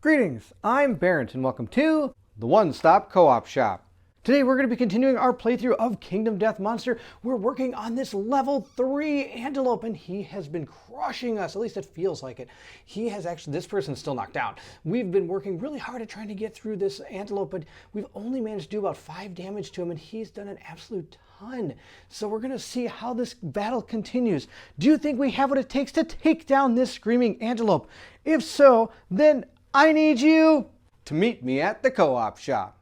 Greetings, I'm Bairnt and welcome to the One Stop Co-op Shop. Today we're going to be continuing our playthrough of Kingdom Death Monster. We're working on this level 3 Antelope and he has been crushing us, at least it feels like it. This person's still knocked out. We've been working really hard at trying to get through this Antelope, but we've only managed to do about 5 damage to him and he's done an absolute ton. So we're going to see how this battle continues. Do you think we have what it takes to take down this screaming Antelope? If so, then I need you to meet me at the co-op shop.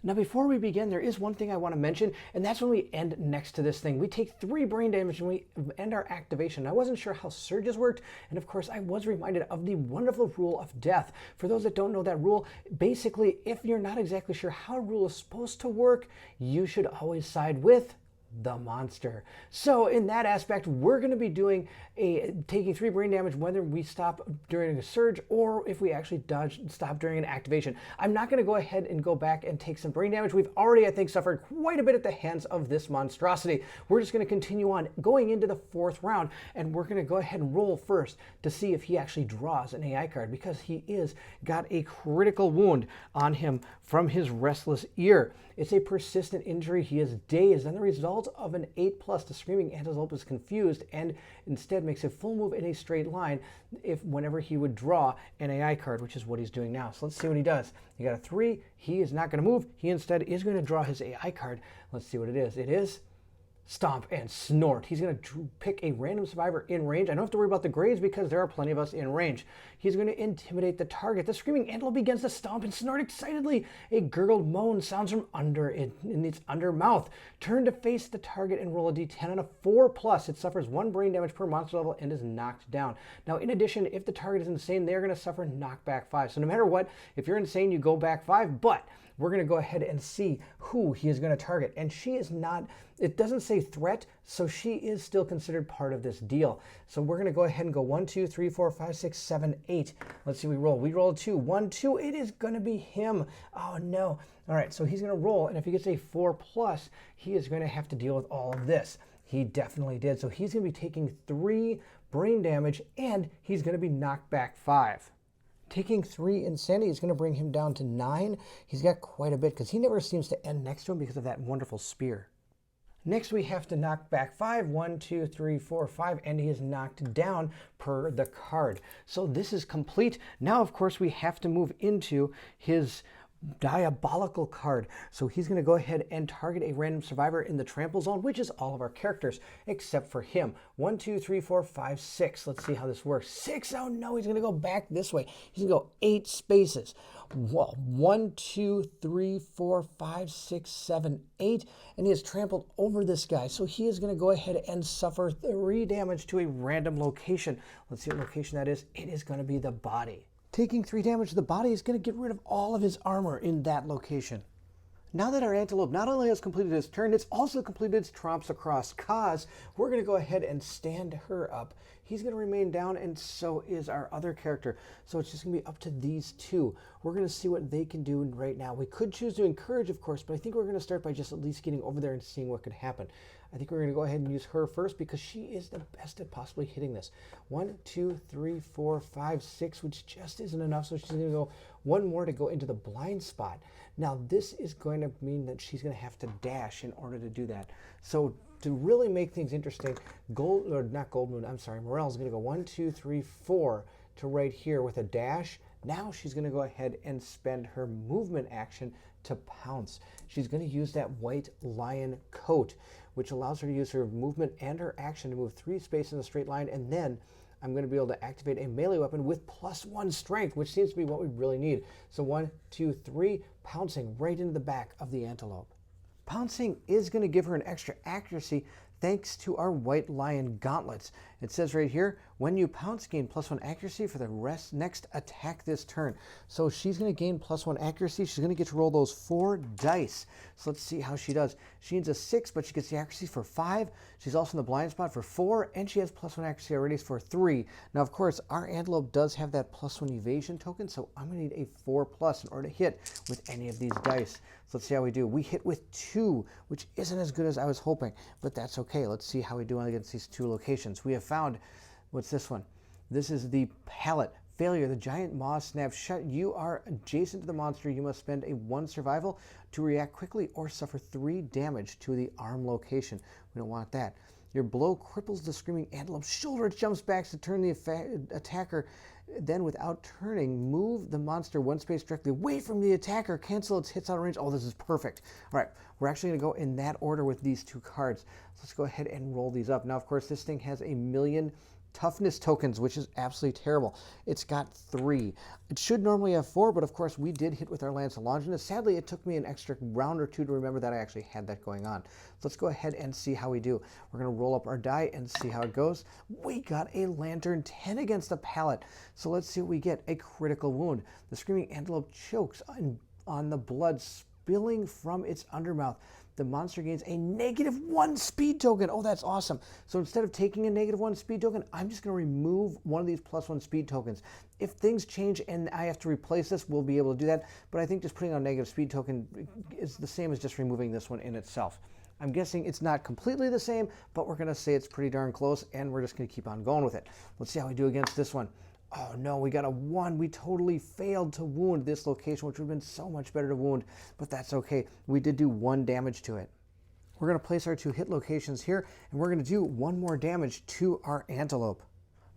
Now before we begin, there is one thing I want to mention, and that's when we end next to this thing. We take 3 brain damage and we end our activation. I wasn't sure how surges worked, and of course I was reminded of the wonderful rule of death. For those that don't know that rule, basically if you're not exactly sure how a rule is supposed to work, you should always side with the monster. So in that aspect, we're going to be doing taking 3 brain damage whether we stop during a surge or if we actually stop during an activation. I'm not going to go ahead and go back and take some brain damage. We've already, I think, suffered quite a bit at the hands of this monstrosity. We're just going to continue on going into the 4th round, and we're going to go ahead and roll first to see if he actually draws an AI card, because he is got a critical wound on him from his restless ear. It's a persistent injury. He is dazed, and the result of an 8+, the screaming Antelope is confused and instead makes a full move in a straight line whenever he would draw an AI card, which is what he's doing now. So let's see what he does. He got a 3. He is not going to move. He instead is going to draw his AI card. Let's see what it is. It is Stomp and Snort. He's going to pick a random survivor in range. I don't have to worry about the grades because there are plenty of us in range. He's going to intimidate the target. The screaming Antelope begins to stomp and snort excitedly. A gurgled moan sounds from under it in its under mouth. Turn to face the target and roll a d10 on a 4+. It suffers 1 brain damage per monster level and is knocked down. Now, in addition, if the target is insane, they're going to suffer knockback 5. So no matter what, if you're insane, you go back 5, but we're going to go ahead and see who he is going to target. And she is not, it doesn't say threat, so she is still considered part of this deal. So we're going to go ahead and go 1, 2, 3, 4, 5, 6, 7, 8. Let's see, we roll. We roll a 2. 1, 2. It is going to be him. Oh, no. All right, so he's going to roll, and if he gets a 4+, he is going to have to deal with all of this. He definitely did. So he's going to be taking 3 brain damage, and he's going to be knocked back 5. Taking 3 insanity is going to bring him down to 9. He's got quite a bit because he never seems to end next to him because of that wonderful spear. Next, we have to knock back 5. 1, 2, 3, 4, 5, and he is knocked down per the card. So this is complete. Now, of course, we have to move into his diabolical card. So he's going to go ahead and target a random survivor in the trample zone, which is all of our characters except for him. 1, 2, 3, 4, 5, 6. Let's see how this works. 6. Oh no, he's going to go back this way. He's going to go 8 spaces. Well, 1, 2, 3, 4, 5, 6, 7, 8, and he has trampled over this guy. So he is going to go ahead and suffer 3 damage to a random location. Let's see what location that is. It is going to be the body. Taking 3 damage to the body is going to get rid of all of his armor in that location. Now that our Antelope not only has completed his turn, it's also completed its tromps across cause. We're going to go ahead and stand her up. He's going to remain down, and so is our other character. So it's just going to be up to these 2. We're going to see what they can do right now. We could choose to encourage, of course, but I think we're going to start by just at least getting over there and seeing what could happen. I think we're going to go ahead and use her first because she is the best at possibly hitting this. 1, 2, 3, 4, 5, 6, which just isn't enough. So she's going to go 1 more to go into the blind spot. Now this is going to mean that she's going to have to dash in order to do that. So to really make things interesting, Morel's going to go 1, 2, 3, 4 to right here with a dash. Now she's going to go ahead and spend her movement action to pounce. She's going to use that white lion coat, which allows her to use her movement and her action to move 3 spaces in a straight line, and then I'm going to be able to activate a melee weapon with +1 strength, which seems to be what we really need. So 1, 2, 3, pouncing right into the back of the Antelope. Pouncing is going to give her an extra accuracy thanks to our White Lion gauntlets. It says right here, when you pounce, gain +1 accuracy for the next attack this turn. So she's going to gain +1 accuracy. She's going to get to roll those 4 dice. So let's see how she does. She needs a 6, but she gets the accuracy for 5. She's also in the blind spot for 4, and she has +1 accuracy already for 3. Now, of course, our Antelope does have that +1 evasion token, so I'm going to need a 4+ in order to hit with any of these dice. So let's see how we do. We hit with 2, which isn't as good as I was hoping, but that's okay. Let's see how we do against these 2 locations. We have found, what's this one? This is the pallet. Failure. The giant maw snaps shut. You are adjacent to the monster. You must spend a 1 survival to react quickly or suffer 3 damage to the arm location. We don't want that. Your blow cripples the screaming Antelope's shoulder. It jumps back to turn the attacker. Then, without turning, move the monster 1 space directly away from the attacker. Cancel its hits out of range. Oh, this is perfect. All right, we're actually going to go in that order with these 2 cards. So let's go ahead and roll these up. Now, of course, this thing has a million toughness tokens, which is absolutely terrible. It's got 3. It should normally have 4, but of course we did hit with our Lance of Longinus. Sadly, it took me an extra round or 2 to remember that I actually had that going on. So let's go ahead and see how we do. We're going to roll up our die and see how it goes. We got a Lantern 10 against the pallet. So let's see what we get. A critical wound. The screaming Antelope chokes on the blood spilling from its undermouth. The monster gains a -1 speed token. Oh, that's awesome. So instead of taking a -1 speed token, I'm just going to remove one of these +1 speed tokens. If things change and I have to replace this, we'll be able to do that. But I think just putting on a negative speed token is the same as just removing this one in itself. I'm guessing it's not completely the same, but we're going to say it's pretty darn close, and we're just going to keep on going with it. Let's see how we do against this one. Oh no, we got a 1. We totally failed to wound this location, which would have been so much better to wound, but that's okay. We did do 1 damage to it. We're going to place our 2 hit locations here, and we're going to do 1 more damage to our Antelope.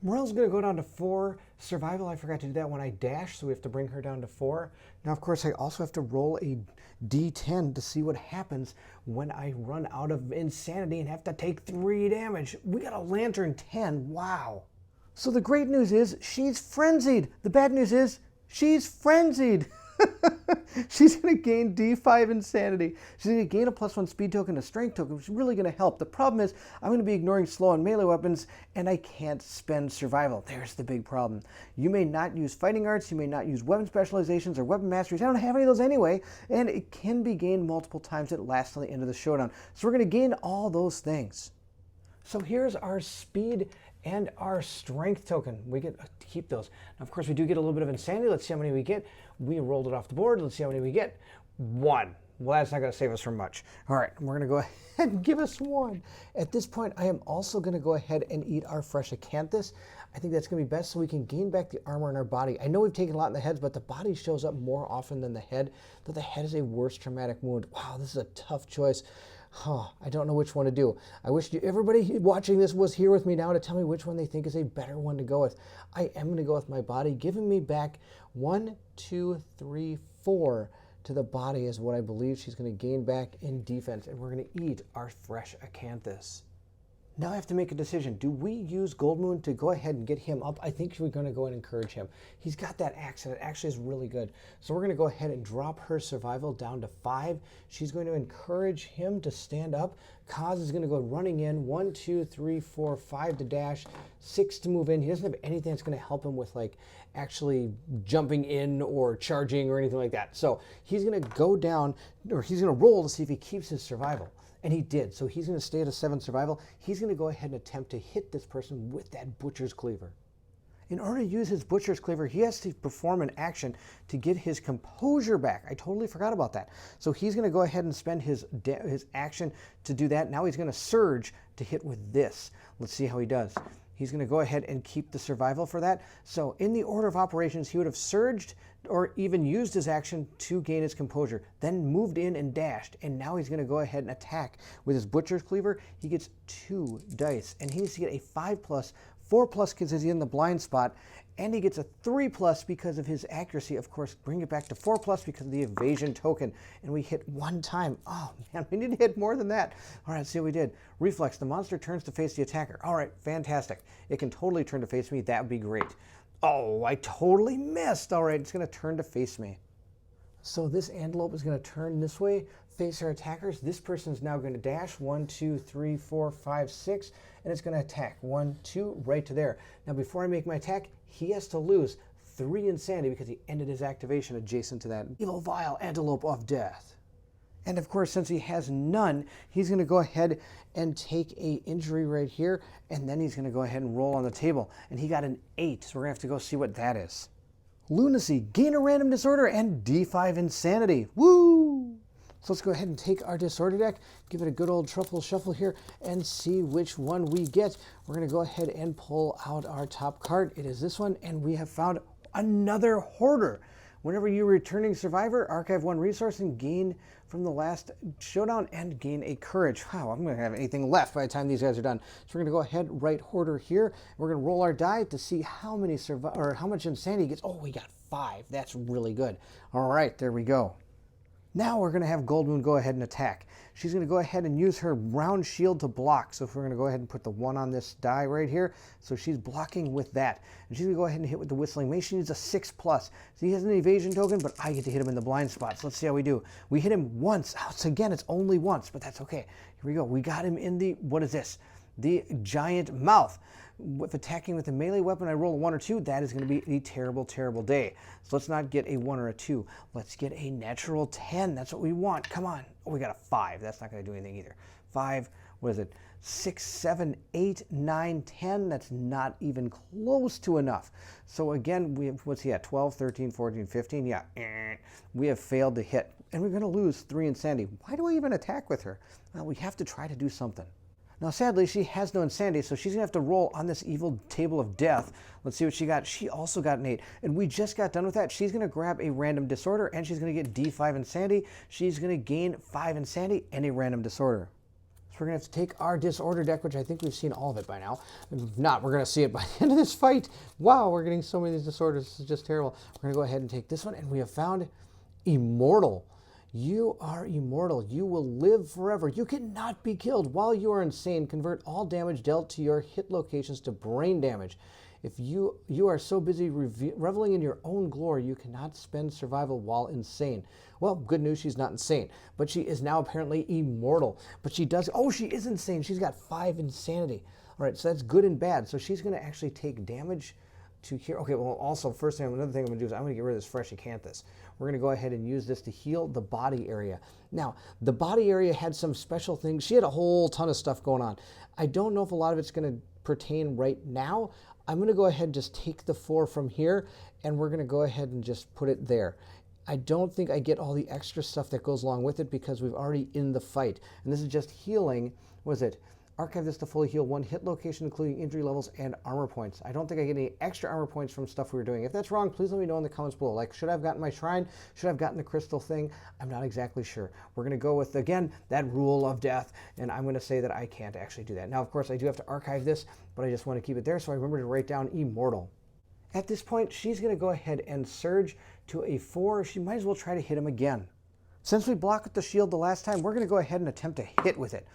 Morel's going to go down to 4 survival. I forgot to do that when I dashed, so we have to bring her down to 4. Now, of course, I also have to roll a D10 to see what happens when I run out of insanity and have to take 3 damage. We got a Lantern 10. Wow. So the great news is she's frenzied. The bad news is she's frenzied. She's going to gain D5 insanity. She's going to gain a +1 speed token, a strength token, which is really going to help. The problem is I'm going to be ignoring slow and melee weapons, and I can't spend survival. There's the big problem. You may not use fighting arts, you may not use weapon specializations or weapon masteries. I don't have any of those anyway, and it can be gained multiple times. It lasts till the end of the showdown. So we're going to gain all those things. So here's our speed and our strength token. We get to keep those. Now, of course, we do get a little bit of insanity. Let's see how many we get. We rolled it off the board. Let's see how many we get. 1. Well, that's not going to save us from much. All right, we're going to go ahead and give us 1. At this point, I am also going to go ahead and eat our fresh acanthus. I think that's going to be best so we can gain back the armor in our body. I know we've taken a lot in the heads, but the body shows up more often than the head. Though the head is a worse traumatic wound. Wow, this is a tough choice. I don't know which one to do. I wish everybody watching this was here with me now to tell me which one they think is a better one to go with. I am going to go with my body, giving me back 1, 2, 3, 4 to the body is what I believe she's going to gain back in defense, and we're going to eat our fresh acanthus. Now I have to make a decision. Do we use Goldmoon to go ahead and get him up? I think we're going to go and encourage him. He's got that axe, and it actually is really good. So we're going to go ahead and drop her survival down to 5. She's going to encourage him to stand up. Kaz is going to go running in. 1, 2, 3, 4, 5 to dash, 6 to move in. He doesn't have anything that's going to help him with like actually jumping in or charging or anything like that. So he's going to go down, or he's going to roll to see if he keeps his survival. And he did, so he's going to stay at a 7 survival. He's going to go ahead and attempt to hit this person with that Butcher's Cleaver. In order to use his Butcher's Cleaver, he has to perform an action to get his composure back. I totally forgot about that. So he's going to go ahead and spend his action to do that. Now he's going to surge to hit with this. Let's see how he does. He's going to go ahead and keep the survival for that. So in the order of operations, he would have surged or even used his action to gain his composure, then moved in and dashed, and now he's going to go ahead and attack with his Butcher's Cleaver. He gets 2 dice, and he needs to get a 5+ 4 plus because he's in the blind spot, and he gets a 3 plus because of his accuracy. Of course, bring it back to 4 plus because of the evasion token, and we hit 1 time. Oh man, we need to hit more than that. All right, let's see what we did. Reflex, the monster turns to face the attacker. All right, fantastic. It can totally turn to face me. That would be great. Oh, I totally missed. All right, it's going to turn to face me. So this antelope is going to turn this way, face our attackers. This person is now going to dash 1, 2, 3, 4, 5, 6, and it's going to attack 1, 2, right to there. Now, before I make my attack, he has to lose 3 insanity because he ended his activation adjacent to that evil, vile antelope of death. And of course, since he has none, he's going to go ahead and take a injury right here, and then he's going to go ahead and roll on the table. And he got an 8, so we're going to have to go see what that is. Lunacy, gain a random disorder, and D5 insanity. Woo! So let's go ahead and take our disorder deck, give it a good old truffle shuffle here, and see which one we get. We're going to go ahead and pull out our top card. It is this one, and we have found another hoarder. Whenever you're returning survivor, archive 1 resource and gain from the last showdown and gain a courage. Wow, I'm going to have anything left by the time these guys are done. So we're going to go ahead, write hoarder here. We're going to roll our die to see how many how much insanity he gets. Oh, we got 5. That's really good. All right, there we go. Now we're going to have Goldmoon go ahead and attack. She's going to go ahead and use her round shield to block. So if we're going to go ahead and put the 1 on this die right here. So she's blocking with that. And she's going to go ahead and hit with the Whistling Mace. She needs a 6 plus. So he has an evasion token, but I get to hit him in the blind spot. So let's see how we do. We hit him once. So again, it's only once, but that's okay. Here we go. We got him in the, what is this? The giant mouth. If attacking with a melee weapon, I roll a 1 or 2, that is going to be a terrible, terrible day. So let's not get a 1 or a 2. Let's get a natural 10. That's what we want. Come on. Oh, we got a 5. That's not going to do anything either. 5, what is it? 6, 7, 8, 9, 10. That's not even close to enough. So again, we have, what's he at? 12, 13, 14, 15. Yeah, we have failed to hit. And we're going to lose 3 insanity. Why do I even attack with her? Well, we have to try to do something. Now, sadly, she has no insanity, so she's going to have to roll on this evil table of death. Let's see what she got. She also got an 8, and we just got done with that. She's going to grab a random disorder, and she's going to get D5 insanity. She's going to gain 5 insanity and a random disorder. So we're going to have to take our disorder deck, which I think we've seen all of it by now. If not, we're going to see it by the end of this fight. Wow, we're getting so many of these disorders. This is just terrible. We're going to go ahead and take this one, and we have found Immortal. You are immortal. You will live forever. You cannot be killed. While you are insane, convert all damage dealt to your hit locations to brain damage. If you are so busy reveling in your own glory, you cannot spend survival while insane. Well, good news, she's not insane, but she is now apparently immortal. But she does, oh, she is insane. She's got 5 insanity. All right, so that's good and bad. So she's going to actually take damage to here. Okay, well, also, first thing, another thing I'm going to do is I'm going to get rid of this Fresh Acanthus. We're going to go ahead and use this to heal the body area. Now, the body area had some special things. She had a whole ton of stuff going on. I don't know if a lot of it's going to pertain right now. I'm going to go ahead and just take the 4 from here, and we're going to go ahead and just put it there. I don't think I get all the extra stuff that goes along with it because we've already in the fight. And this is just healing, what is it? Archive this to fully heal 1 hit location, including injury levels and armor points. I don't think I get any extra armor points from stuff we were doing. If that's wrong, please let me know in the comments below. Like, should I have gotten my shrine? Should I have gotten the crystal thing? I'm not exactly sure. We're going to go with, again, that rule of death, and I'm going to say that I can't actually do that. Now, of course, I do have to archive this, but I just want to keep it there, so I remember to write down Immortal. At this point, she's going to go ahead and surge to a 4. She might as well try to hit him again. Since we blocked with the shield the last time, we're going to go ahead and attempt to hit with it.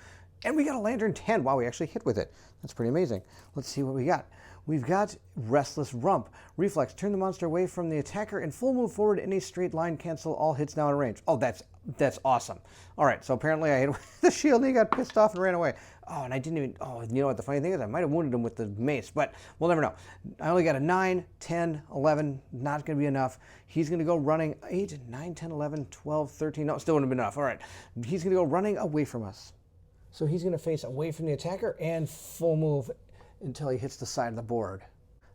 And we got a Lantern 10. Wow, we actually hit with it. That's pretty amazing. Let's see what we got. We've got Restless Rump. Reflex, turn the monster away from the attacker and full move forward in a straight line. Cancel all hits now in range. Oh, that's awesome. All right, so apparently I hit with the shield and he got pissed off and ran away. Oh, and I didn't even, oh, you know what the funny thing is? I might have wounded him with the mace, but we'll never know. I only got a 9, 10, 11, not going to be enough. He's going to go running 8, 9, 10, 11, 12, 13. No, still wouldn't have been enough. All right, he's going to go running away from us. So he's going to face away from the attacker and full move until he hits the side of the board.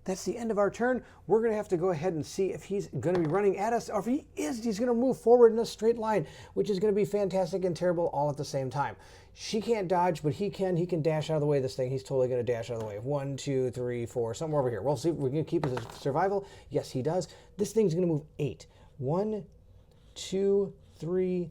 That's the end of our turn. We're going to have to go ahead and see if he's going to be running at us, or if he is, he's going to move forward in a straight line, which is going to be fantastic and terrible all at the same time. She can't dodge, but he can. He can dash out of the way of this thing. He's totally going to dash out of the way. 1, 2, 3, 4, somewhere over here. We'll see if we're going to keep his survival. Yes, he does. This thing's going to move 8. 1, 2, 3,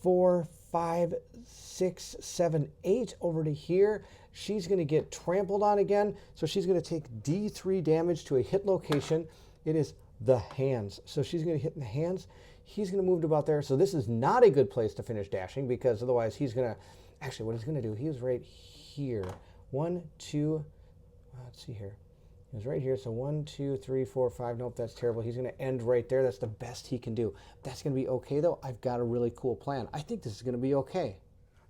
4, 5, 6, 7, 8 over to here. she's going to get trampled on again. So she's going to take D3 damage to a hit location. It is the hands. So she's going to hit in the hands. He's going to move to about there. So this is not a good place to finish dashing, because otherwise he's going to, actually what he's going to do, he was right here. 1, 2, let's see here. He was right here. So 1, 2, 3, 4, 5. Nope, that's terrible. He's going to end right there. That's the best he can do. That's going to be okay, though. I've got a really cool plan. I think this is going to be okay.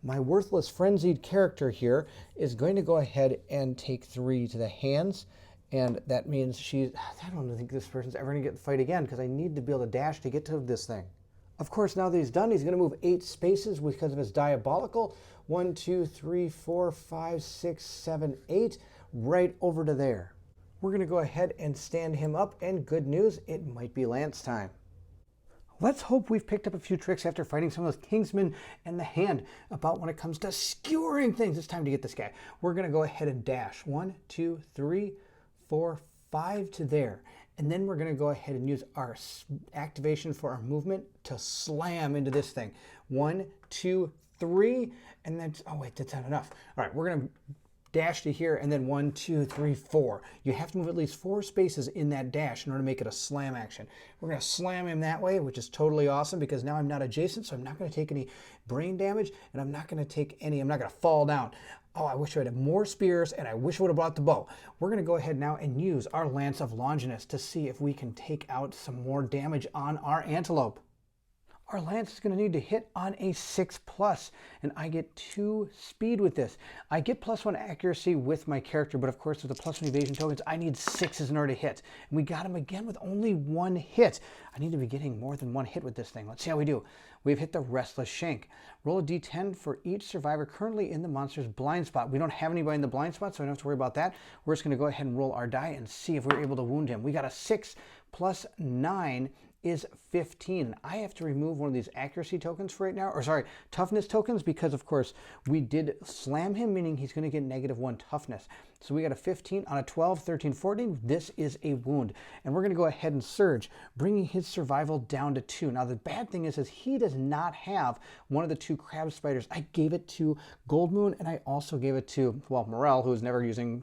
My worthless frenzied character here is going to go ahead and take 3 to the hands. And that means I don't think this person's ever going to get the fight again, because I need to be able to dash to get to this thing. Of course, now that he's done, he's going to move 8 spaces because of his diabolical. 1, 2, 3, 4, 5, 6, 7, 8, right over to there. We're going to go ahead and stand him up, and good news, it might be Lance time. Let's hope we've picked up a few tricks after fighting some of those Kingsmen and the Hand about when it comes to skewering things. It's time to get this guy. We're going to go ahead and dash. 1, 2, 3, 4, 5 to there. And then we're going to go ahead and use our activation for our movement to slam into this thing. 1, 2, 3, and then, oh wait, that's not enough. All right, we're going to dash to here, and then 1, 2, 3, 4. You have to move at least 4 spaces in that dash in order to make it a slam action. We're going to slam him that way, which is totally awesome, because now I'm not adjacent, so I'm not going to take any brain damage, and I'm not going to fall down. Oh, I wish I had more spears, and I wish I would have brought the bow. We're going to go ahead now and use our Lance of Longinus to see if we can take out some more damage on our Antelope. Our Lance is going to need to hit on a 6+, and I get 2 speed with this. I get +1 accuracy with my character, but of course with the +1 evasion tokens, I need 6s in order to hit. And we got him again with only 1 hit. I need to be getting more than 1 hit with this thing. Let's see how we do. We've hit the Restless Shank. Roll a d10 for each survivor currently in the monster's blind spot. We don't have anybody in the blind spot, so I don't have to worry about that. We're just going to go ahead and roll our die and see if we're able to wound him. We got a 6 plus 9 is 15. I have to remove one of these accuracy tokens for right now, or sorry, toughness tokens, because of course we did slam him, meaning he's going to get -1 toughness. So we got a 15 on a 12, 13, 14. This is a wound. And we're going to go ahead and surge, bringing his survival down to 2. Now the bad thing is he does not have one of the 2 crab spiders. I gave it to Goldmoon, and I also gave it to, well, Morel, who's never using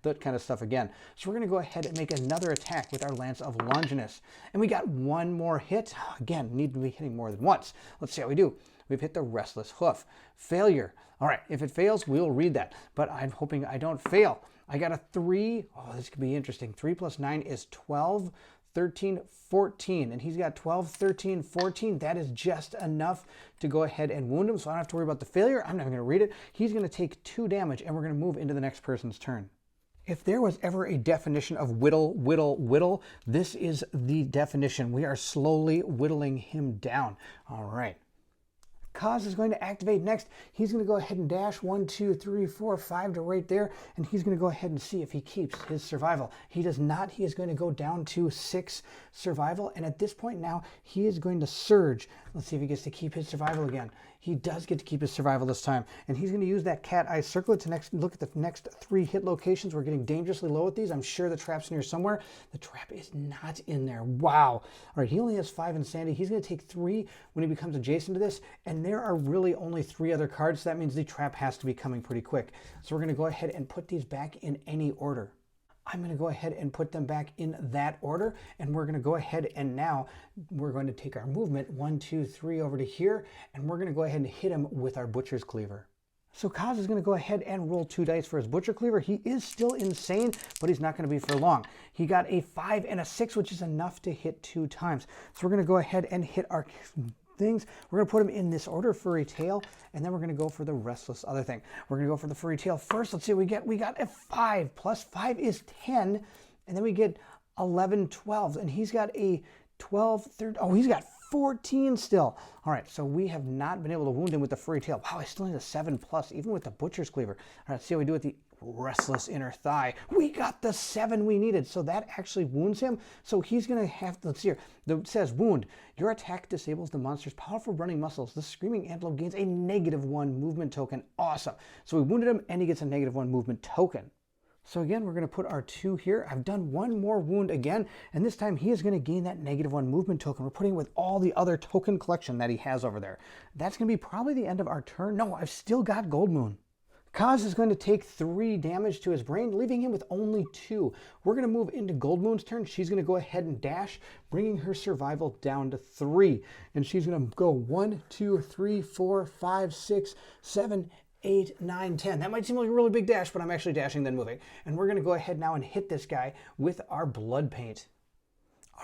that kind of stuff again. So we're going to go ahead and make another attack with our Lance of Longinus. And we got 1 more hit. Again, need to be hitting more than once. Let's see how we do. We've hit the Restless Hoof. Failure. All right, if it fails, we'll read that. But I'm hoping I don't fail. I got a 3. Oh, this could be interesting. 3 plus 9 is 12, 13, 14. And he's got 12, 13, 14. That is just enough to go ahead and wound him, so I don't have to worry about the failure. I'm not going to read it. He's going to take 2 damage, and we're going to move into the next person's turn. If there was ever a definition of whittle, whittle, whittle, this is the definition. We are slowly whittling him down. All right. Kaz is going to activate next. He's going to go ahead and dash 1, 2, 3, 4, 5 to right there, and he's going to go ahead and see if he keeps his survival. He does not. He is going to go down to 6 survival, and at this point now, he is going to surge. Let's see if he gets to keep his survival again. He does get to keep his survival this time, and he's going to use that cat eye circlet to look at the next 3 hit locations. We're getting dangerously low at these. I'm sure the trap's near somewhere. The trap is not in there. Wow. All right, he only has 5 insanity. He's going to take 3 when he becomes adjacent to this, and there are really only 3 other cards. So that means the trap has to be coming pretty quick. So we're going to go ahead and put these back in any order. I'm going to go ahead and put them back in that order, and we're going to go ahead and now we're going to take our movement 1, 2, 3 over to here, and we're going to go ahead and hit him with our Butcher's Cleaver. So Kaz is going to go ahead and roll 2 dice for his Butcher Cleaver. He is still insane, but he's not going to be for long. He got a 5 and a 6, which is enough to hit 2 times. So we're going to go ahead and hit our things. We're going to put them in this order: Furry Tail, and then we're going to go for the Restless other thing. We're going to go for the Furry Tail first. Let's see what we get. We got a 5 plus 5 is 10, and then we get 11, 12, and he's got a 12, 13. Oh, he's got 14 still. All right, so we have not been able to wound him with the Furry Tail. Wow, I still need a 7 plus, even with the Butcher's Cleaver. All right, let's see how we do with the Restless Inner Thigh. We got the 7 we needed, so that actually wounds him. So he's going to have to, let's see here. It says wound. Your attack disables the monster's powerful running muscles. The Screaming Antelope gains a -1 movement token. Awesome. So we wounded him, and he gets a -1 movement token. So again, we're going to put our 2 here. I've done 1 more wound again, and this time he is going to gain that -1 movement token. We're putting it with all the other token collection that he has over there. That's going to be probably the end of our turn. No, I've still got Goldmoon. Kaz is going to take 3 damage to his brain, leaving him with only 2. We're going to move into Gold Moon's turn. She's going to go ahead and dash, bringing her survival down to 3. And she's going to go 1, 2, 3, 4, 5, 6, 7, 8, 9, 10. That might seem like a really big dash, but I'm actually dashing then moving. And we're going to go ahead now and hit this guy with our Blood Paint.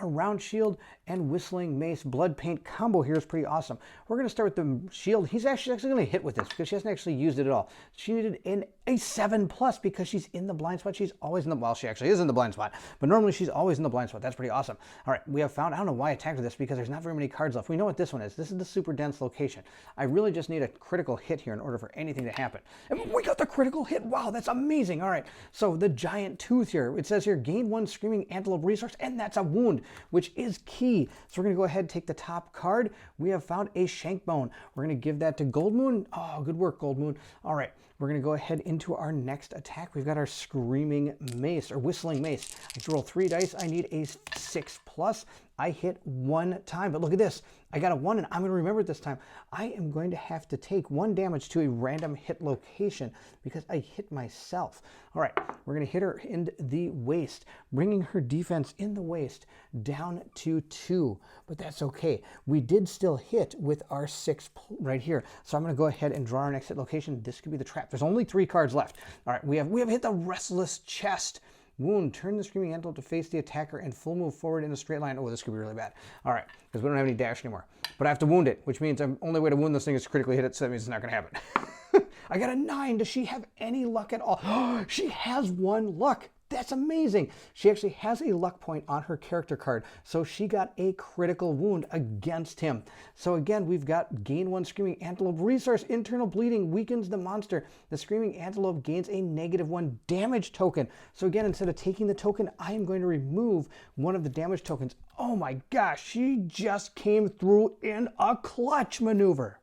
Our Round Shield and Whistling Mace Blood Paint combo here is pretty awesome. We're going to start with the shield. He's actually going to hit with this because she hasn't actually used it at all. She needed a 7+ because she's in the blind spot. She's always in the, well, she actually is in the blind spot, but normally she's always in the blind spot. That's pretty awesome. All right, we have found, I don't know why I attacked with this because there's not very many cards left. We know what this one is. This is the super dense location. I really just need a critical hit here in order for anything to happen. And we got the critical hit. Wow, that's amazing. All right, so the giant tooth here. It says here, gain 1 Screaming Antelope resource, and that's a wound, which is key. So we're going to go ahead and take the top card. We have found a Shank Bone. We're going to give that to Gold Moon. Oh, good work, Gold Moon. All right, we're going to go ahead into our next attack. We've got our Screaming Mace, or Whistling Mace. I have to roll 3 dice. I need a 6+. I hit 1 time, but look at this. I got a 1, and I'm going to remember it this time. I am going to have to take 1 damage to a random hit location because I hit myself. All right, we're going to hit her in the waist, bringing her defense in the waist down to 2, but that's okay. We did still hit with our 6 right here, so I'm going to go ahead and draw our next hit location. This could be the trap. There's only 3 cards left. All right, we have hit the Restless Chest. Wound, turn the Screaming Antelope to face the attacker and full move forward in a straight line. Oh, this could be really bad. All right, because we don't have any dash anymore. But I have to wound it, which means the only way to wound this thing is to critically hit it, so that means it's not going to happen. I got a 9. Does she have any luck at all? She has 1 luck. That's amazing. She actually has a luck point on her character card, so she got a critical wound against him. So again, we've got gain 1 Screaming Antelope resource. Internal bleeding weakens the monster. The Screaming Antelope gains a -1 damage token. So again, instead of taking the token, I am going to remove one of the damage tokens. Oh my gosh, she just came through in a clutch maneuver.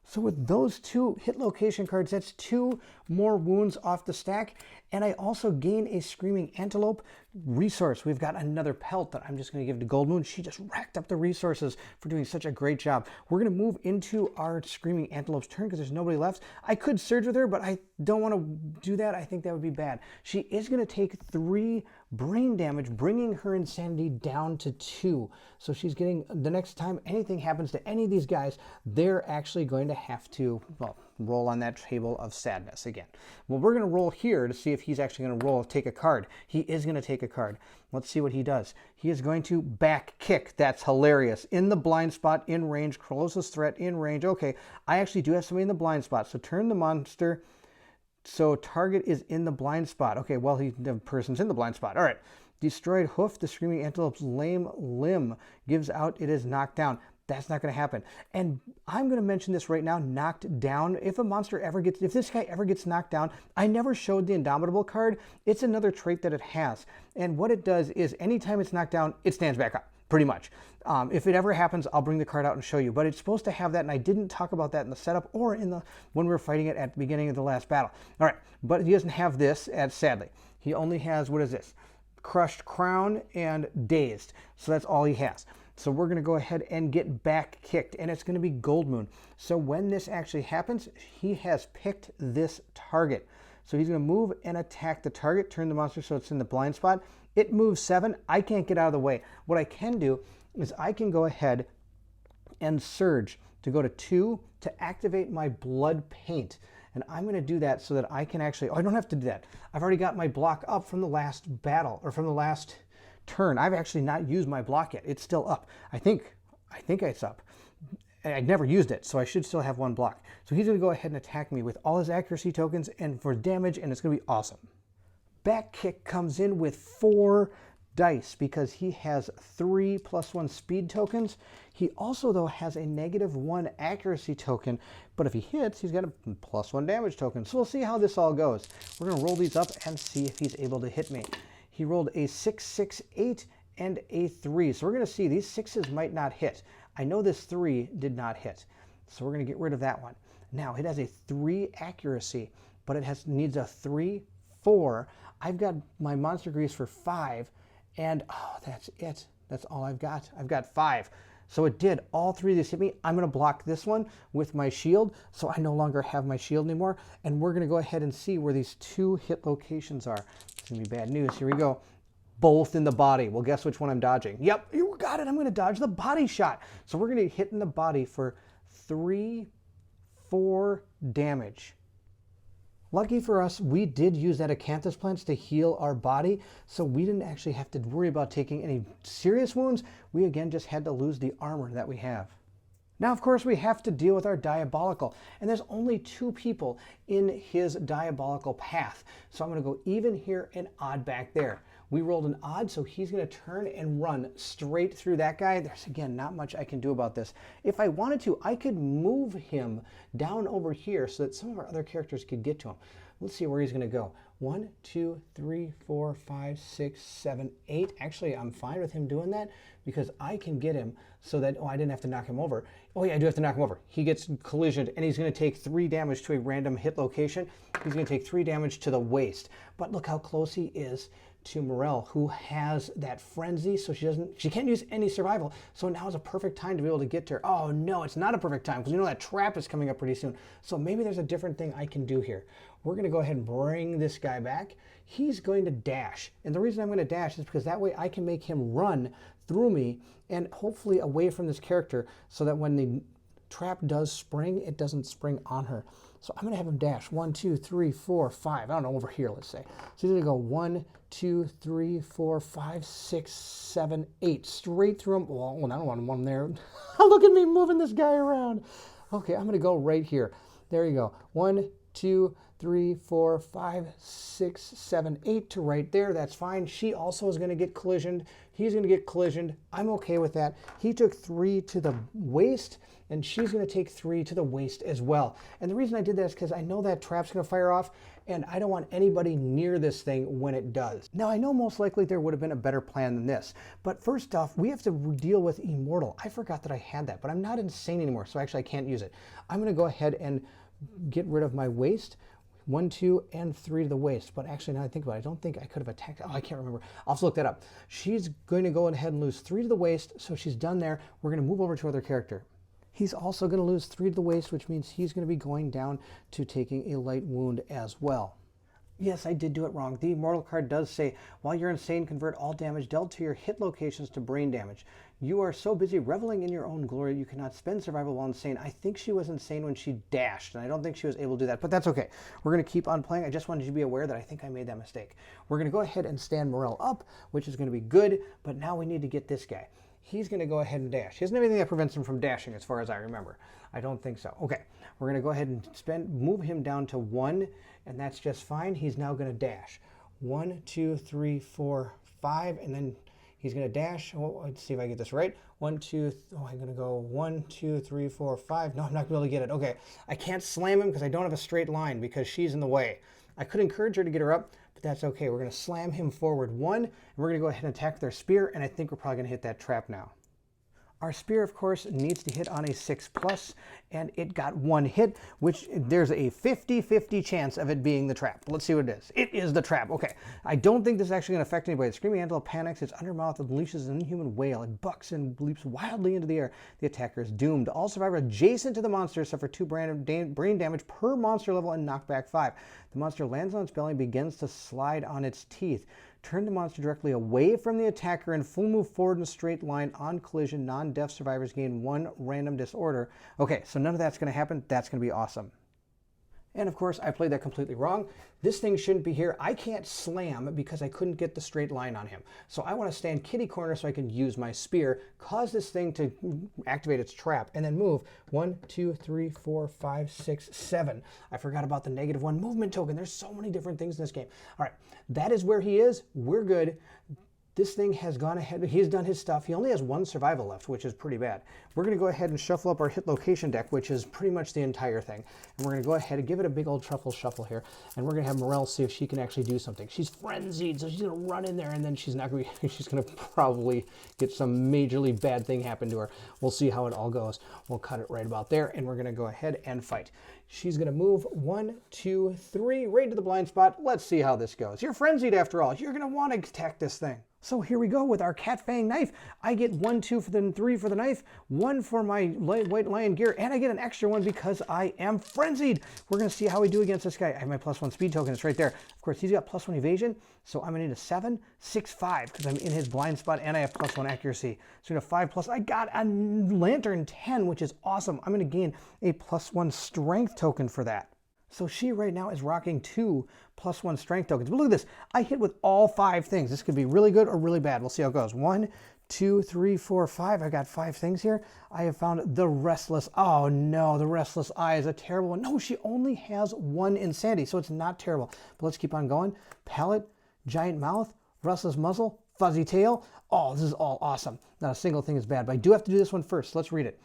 So with those 2 hit location cards, that's 2 more wounds off the stack. And I also gain a Screaming Antelope resource. We've got another pelt that I'm just going to give to Gold Moon. She just racked up the resources for doing such a great job. We're going to move into our Screaming Antelope's turn because there's nobody left. I could surge with her, but I don't want to do that. I think that would be bad. She is going to take 3 brain damage, bringing her insanity down to 2. So she's getting, the next time anything happens to any of these guys, they're actually going to have to, well, roll on that table of sadness again. Well, we're going to roll here to see if he's actually going to take a card. He is going to take a card. Let's see what he does. He is going to back kick. That's hilarious. In the blind spot, in range, closest threat, in range. Okay, I actually do have somebody in the blind spot. So turn the monster. So target is in the blind spot. Okay, well, the person's in the blind spot. All right. Destroyed hoof. The Screaming Antelope's lame limb gives out. It is knocked down. That's not going to happen. And I'm going to mention this right now, knocked down. If this guy ever gets knocked down, I never showed the Indomitable card. It's another trait that it has. And what it does is anytime it's knocked down, it stands back up, pretty much. If it ever happens, I'll bring the card out and show you. But it's supposed to have that, and I didn't talk about that in the setup or when we were fighting it at the beginning of the last battle. All right, but he doesn't have this, sadly. He only has, what is this? Crushed Crown and Dazed. So that's all he has. So we're going to go ahead and get back kicked, and it's going to be Gold Moon. So when this actually happens, he has picked this target. So he's going to move and attack the target, turn the monster so it's in the blind spot. It moves 7. I can't get out of the way. What I can do is I can go ahead and surge to go to 2 to activate my Blood Paint. And I'm going to do that so that I can actually, I don't have to do that. I've already got my block up from the last battle, or from the last turn. I've actually not used my block yet. It's still up. I think it's up. I never used it, so I should still have 1 block. So he's going to go ahead and attack me with all his accuracy tokens and for damage, and it's going to be awesome. Back kick comes in with 4 dice because he has 3 +1 speed tokens. He also, though, has a -1 accuracy token, but if he hits, he's got a +1 damage token. So we'll see how this all goes. We're going to roll these up and see if he's able to hit me. He rolled a 6, 6, 8, and a 3. So we're going to see these 6s might not hit. I know this 3 did not hit. So we're going to get rid of that one. Now, it has a 3 accuracy, but it needs a 3, 4. I've got my Monster Grease for 5, and oh, that's it. That's all I've got. I've got 5. So it did. All three of these hit me. I'm going to block this one with my shield, so I no longer have my shield anymore. And we're going to go ahead and see where these 2 hit locations are. It's going to be bad news. Here we go. Both in the body. Well, guess which one I'm dodging? Yep, you got it. I'm going to dodge the body shot. So we're going to hit in the body for 3, 4 damage. Lucky for us, we did use that acanthus plants to heal our body, so we didn't actually have to worry about taking any serious wounds. We again just had to lose the armor that we have. Now, of course, we have to deal with our diabolical, and there's only 2 people in his diabolical path. So I'm going to go even here and odd back there. We rolled an odd, so he's going to turn and run straight through that guy. There's, again, not much I can do about this. If I wanted to, I could move him down over here so that some of our other characters could get to him. Let's see where he's going to go. 1, 2, 3, 4, 5, 6, 7, 8. Actually, I'm fine with him doing that because I can get him so that, oh, I didn't have to knock him over. Oh, yeah, I do have to knock him over. He gets collisioned, and he's going to take 3 damage to a random hit location. He's going to take 3 damage to the waist. But look how close he is to Morel, who has that frenzy, so she can't use any survival. So now is a perfect time to be able to get to her. Oh no, it's not a perfect time because you know that trap is coming up pretty soon. So maybe there's a different thing I can do here. We're going to go ahead and bring this guy back. He's going to dash, and the reason I'm going to dash is because that way I can make him run through me and hopefully away from this character so that when the trap does spring, it doesn't spring on her. So I'm going to have him dash 1, 2, 3, 4, 5. I don't know, over here, let's say. So he's going to go 1, 2, 3, 4, 5, 6, 7, 8. Straight through him. Well, I don't want him there. Look at me moving this guy around. Okay, I'm going to go right here. There you go. 1, 2, 3, 4, 5, 6, 7, 8 to right there. That's fine. She also is going to get collisioned. He's going to get collisioned. I'm okay with that. He took 3 to the waist, and she's going to take 3 to the waist as well. And the reason I did that is because I know that trap's going to fire off, and I don't want anybody near this thing when it does. Now, I know most likely there would have been a better plan than this, but first off, we have to deal with Immortal. I forgot that I had that, but I'm not insane anymore, so actually I can't use it. I'm going to go ahead and get rid of my waist. 1, 2, and 3 to the waist. But actually, now I think about it, I don't think I could have attacked. Oh, I can't remember. I'll have to look that up. She's going to go ahead and lose 3 to the waist, so she's done there. We're going to move over to other character. He's also going to lose 3 to the waist, which means he's going to be going down to taking a light wound as well. Yes, I did do it wrong. The Immortal card does say, while you're insane, convert all damage dealt to your hit locations to brain damage. You are so busy reveling in your own glory, you cannot spend survival while insane. I think she was insane when she dashed, and I don't think she was able to do that, but that's okay. We're going to keep on playing. I just wanted you to be aware that I think I made that mistake. We're going to go ahead and stand Morel up, which is going to be good, but now we need to get this guy. He's going to go ahead and dash. He doesn't have anything that prevents him from dashing as far as I remember. I don't think so. Okay, we're going to go ahead and move him down to 1, and that's just fine. He's now going to dash. 1, 2, 3, 4, 5, and then he's going to dash. Oh, let's see if I get this right. 1, 2, I'm going to go 1, 2, 3, 4, 5. No, I'm not going to be able to get it. Okay, I can't slam him because I don't have a straight line because she's in the way. I could encourage her to get her up, but that's okay. We're going to slam him forward 1, and we're going to go ahead and attack their spear, and I think we're probably going to hit that trap now. Our spear, of course, needs to hit on a 6+, and it got 1 hit, which there's a 50-50 chance of it being the trap. Let's see what it is. It is the trap. Okay. I don't think this is actually going to affect anybody. The screaming antelope panics. Its undermouth unleashes an inhuman wail. It bucks and leaps wildly into the air. The attacker is doomed. All survivors adjacent to the monster suffer 2 brain damage per monster level and knockback 5. The monster lands on its belly and begins to slide on its teeth. Turn the monster directly away from the attacker and full move forward in a straight line. On collision, non-death survivors gain 1 random disorder. Okay, so none of that's going to happen. That's going to be awesome. And of course, I played that completely wrong. This thing shouldn't be here. I can't slam because I couldn't get the straight line on him. So I want to stand kitty corner so I can use my spear, cause this thing to activate its trap, and then move 1, 2, 3, 4, 5, 6, 7. I forgot about the -1 movement token. There's so many different things in this game. All right, that is where he is. We're good. This thing has gone ahead. He's done his stuff. He only has 1 survival left, which is pretty bad. We're going to go ahead and shuffle up our hit location deck, which is pretty much the entire thing. And we're going to go ahead and give it a big old truffle shuffle here. And we're going to have Morel see if she can actually do something. She's frenzied, so she's going to run in there, and then she's not going to. She's going to probably get some majorly bad thing happen to her. We'll see how it all goes. We'll cut it right about there, and we're going to go ahead and fight. She's going to move 1, 2, 3, right to the blind spot. Let's see how this goes. You're frenzied after all. You're going to want to attack this thing. So here we go with our cat fang knife. I get 1, 2 for the 3 for the knife, 1 for my white lion gear, and I get an extra one because I am frenzied. We're gonna see how we do against this guy. I have my +1 speed token, it's right there. Of course, he's got +1 evasion, so I'm gonna need a 7, 6, 5, because I'm in his blind spot and I have +1 accuracy. So a 5 plus, I got a lantern 10, which is awesome. I'm gonna gain a +1 strength token for that. So she right now is rocking 2 +1 strength tokens. But look at this. I hit with all 5 things. This could be really good or really bad. We'll see how it goes. 1, 2, 3, 4, 5. I got 5 things here. I have found the Restless. Oh no, the Restless Eye is a terrible one. No, she only has 1 insanity, so it's not terrible. But let's keep on going. Palate, giant mouth, restless muzzle, fuzzy tail. Oh, this is all awesome. Not a single thing is bad, but I do have to do this one first. Let's read it.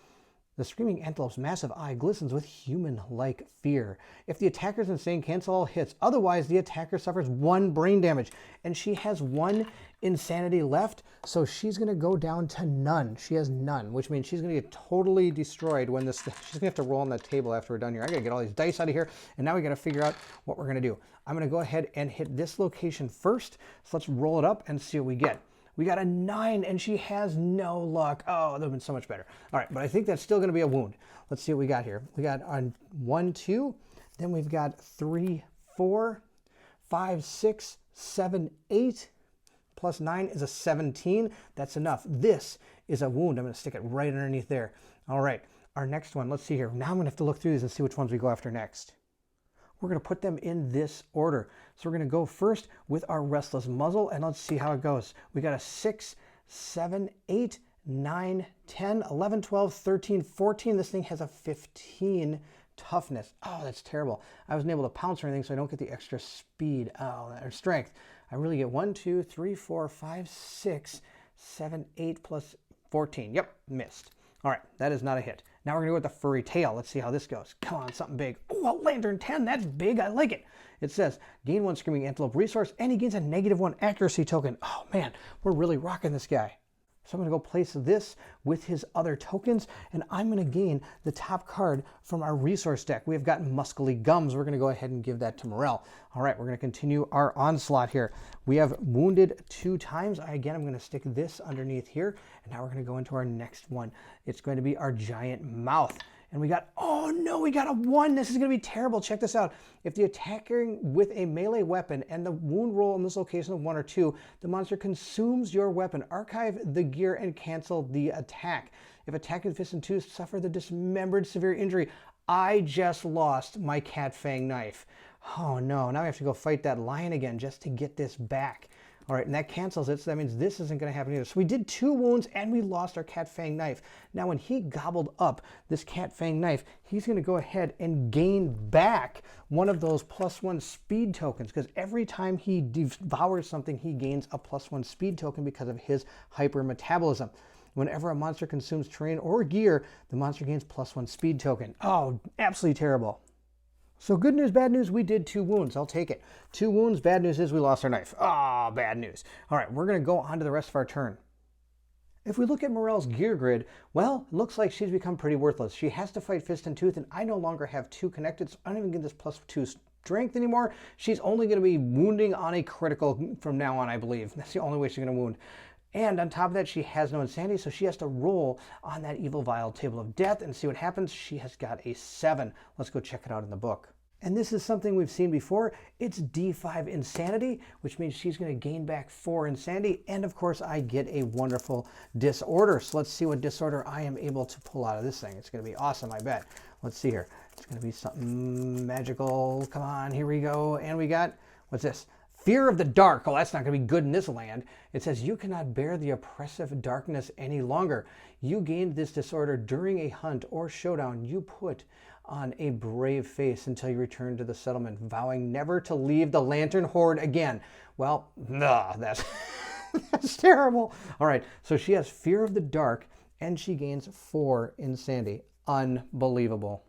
The screaming antelope's massive eye glistens with human-like fear. If the attacker's insane, cancel all hits. Otherwise, the attacker suffers 1 brain damage. And she has 1 insanity left, so she's going to go down to none. She has none, which means she's going to get totally destroyed when this... She's going to have to roll on that table after we're done here. I got to get all these dice out of here, and now we got to figure out what we're going to do. I'm going to go ahead and hit this location first. So let's roll it up and see what we get. We got a 9, and she has no luck. Oh, that would have been so much better. All right, but I think that's still going to be a wound. Let's see what we got here. We got on 1, 2. Then we've got 3, 4, 5, 6, 7, 8. Plus 9 is a 17. That's enough. This is a wound. I'm going to stick it right underneath there. All right, our next one. Let's see here. Now I'm going to have to look through these and see which ones we go after next. We're going to put them in this order. So we're going to go first with our restless muzzle, and let's see how it goes. We got a 6, 7, 8, 9, 10, 11, 12, 13, 14. This thing has a 15 toughness. Oh, that's terrible. I wasn't able to pounce or anything, so I don't get the extra speed or strength. I really get 1, 2, 3, 4, 5, 6, 7, 8 plus 14. Yep, missed. All right, that is not a hit. Now we're going to go with the furry tail. Let's see how this goes. Come on, something big. Oh, a lantern 10. That's big. I like it. It says, gain 1 screaming antelope resource, and he gains a -1 accuracy token. Oh, man, we're really rocking this guy. So I'm going to go place this with his other tokens, and I'm going to gain the top card from our resource deck. We have got Muscly Gums. We're going to go ahead and give that to Morel. All right, we're going to continue our onslaught here. We have wounded 2 times. Again, I'm going to stick this underneath here, and now we're going to go into our next one. It's going to be our giant mouth. And we got, oh no, we got a 1. This is going to be terrible. Check this out. If the attacker with a melee weapon and the wound roll in this location of 1 or 2, the monster consumes your weapon. Archive the gear and cancel the attack. If attacking fist and tooth suffer the dismembered severe injury. I just lost my cat fang knife. Oh no, now I have to go fight that lion again just to get this back. All right, and that cancels it, so that means this isn't going to happen either. So we did 2 wounds, and we lost our cat fang knife. Now, when he gobbled up this cat fang knife, he's going to go ahead and gain back one of those +1 speed tokens, because every time he devours something, he gains a +1 speed token because of his hyper metabolism. Whenever a monster consumes terrain or gear, the monster gains +1 speed token. Oh, absolutely terrible. So good news, bad news, we did 2 wounds. I'll take it. 2 wounds, bad news is we lost our knife. Ah, bad news. All right, we're going to go on to the rest of our turn. If we look at Morel's gear grid, well, it looks like she's become pretty worthless. She has to fight fist and tooth, and I no longer have 2 connected, so I don't even get this +2 strength anymore. She's only going to be wounding on a critical from now on, I believe. That's the only way she's going to wound. And on top of that, she has no insanity, so she has to roll on that evil vial table of death and see what happens. She has got a 7. Let's go check it out in the book. And this is something we've seen before. It's D5 insanity, which means she's going to gain back 4 insanity. And of course, I get a wonderful disorder. So let's see what disorder I am able to pull out of this thing. It's going to be awesome, I bet. Let's see here. It's going to be something magical. Come on, here we go. And we got, what's this? Fear of the dark. Oh, that's not going to be good in this land. It says you cannot bear the oppressive darkness any longer. You gained this disorder during a hunt or showdown. You put on a brave face until you return to the settlement, vowing never to leave the lantern horde again. Well, nah, that's that's terrible. All right, so she has fear of the dark, and she gains 4 insanity. Unbelievable.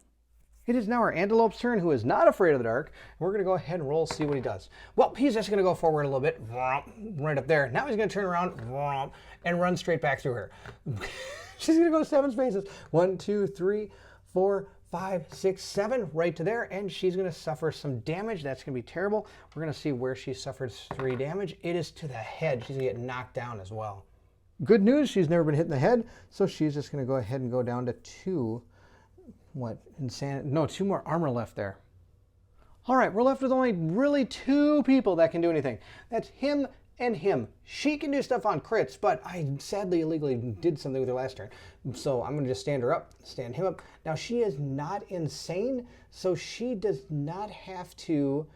It is now our Antelope's turn, who is not afraid of the dark. We're going to go ahead and roll, see what he does. Well, he's just going to go forward a little bit, right up there. Now he's going to turn around and run straight back through her. She's going to go 7 spaces. 1, 2, 3, 4, 5, 6, 7, right to there, and she's going to suffer some damage. That's going to be terrible. We're going to see where she suffers 3 damage. It is to the head. She's going to get knocked down as well. Good news, she's never been hit in the head, so she's just going to go ahead and go down to 2. No, 2 more armor left there. All right, we're left with only really 2 people that can do anything. That's him and him. She can do stuff on crits, but I sadly illegally did something with her last turn. So I'm going to just stand her up, stand him up. Now she is not insane, so she does not have to,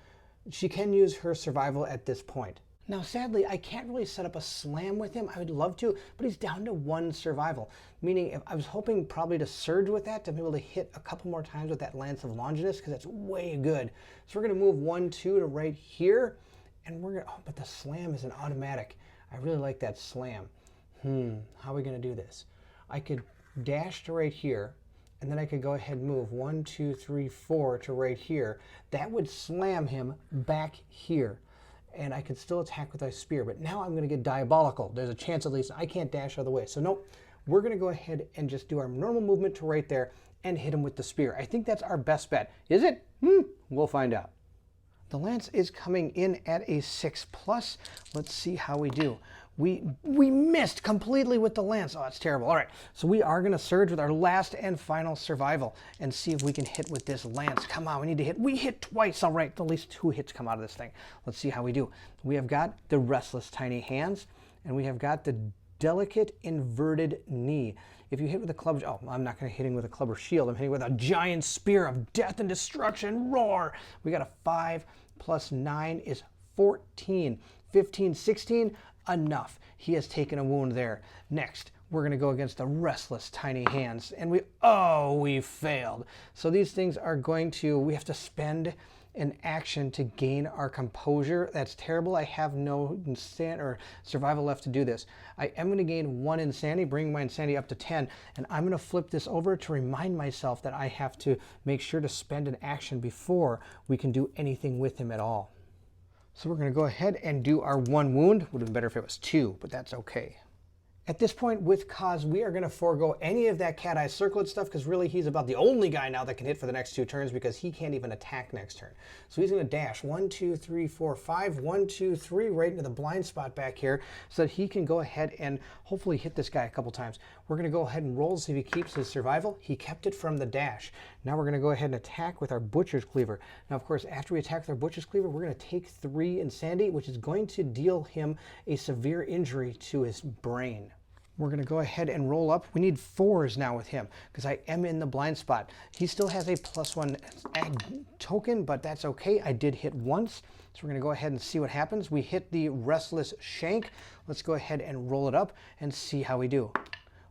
she can use her survival at this point. Now, sadly, I can't really set up a slam with him. I would love to, but he's down to 1 survival. Meaning, if I was hoping probably to surge with that, to be able to hit a couple more times with that Lance of Longinus, because that's way good. So we're going to move 1, 2 to right here, and we're going to, oh, but the slam is an automatic. I really like that slam. How are we going to do this? I could dash to right here, and then I could go ahead and move 1, 2, 3, 4 to right here. That would slam him back here. And I could still attack with my spear, but now I'm going to get diabolical. There's a chance at least I can't dash out of the way. So nope, we're going to go ahead and just do our normal movement to right there and hit him with the spear. I think that's our best bet. Is it? We'll find out. The lance is coming in at a 6+. Let's see how we do. We missed completely with the lance. Oh, that's terrible. All right, so we are going to surge with our last and final survival and see if we can hit with this lance. Come on, we need to hit. We hit twice. All right, at least 2 hits come out of this thing. Let's see how we do. We have got the restless tiny hands, and we have got the delicate inverted knee. If you hit with a club, oh, I'm not going to hit him with a club or shield. I'm hitting with a giant spear of death and destruction. Roar! We got a 5 + 9 is 14. 15, 16. Enough. He has taken a wound there. Next, we're going to go against the restless tiny hands, and we failed. So these things are going to, we have to spend an action to gain our composure. That's terrible. I have no survival left to do this. I am going to gain 1 insanity, bring my insanity up to 10, and I'm going to flip this over to remind myself that I have to make sure to spend an action before we can do anything with him at all. So we're going to go ahead and do our 1 wound. Would have been better if it was 2, but that's okay. At this point with Kaz, we are going to forego any of that cat eye circlet stuff because really he's about the only guy now that can hit for the next 2 turns because he can't even attack next turn. So he's going to dash 1, 2, 3, 4, 5, 1, 2, 3 right into the blind spot back here so that he can go ahead and hopefully hit this guy a couple times. We're going to go ahead and roll to see if he keeps his survival. He kept it from the dash. Now we're going to go ahead and attack with our Butcher's Cleaver. Now, of course, after we attack with our Butcher's Cleaver, we're going to take 3 insanity, which is going to deal him a severe injury to his brain. We're going to go ahead and roll up. We need 4s now with him because I am in the blind spot. He still has a +1 token, but that's okay. I did hit once. So we're going to go ahead and see what happens. We hit the Restless Shank. Let's go ahead and roll it up and see how we do.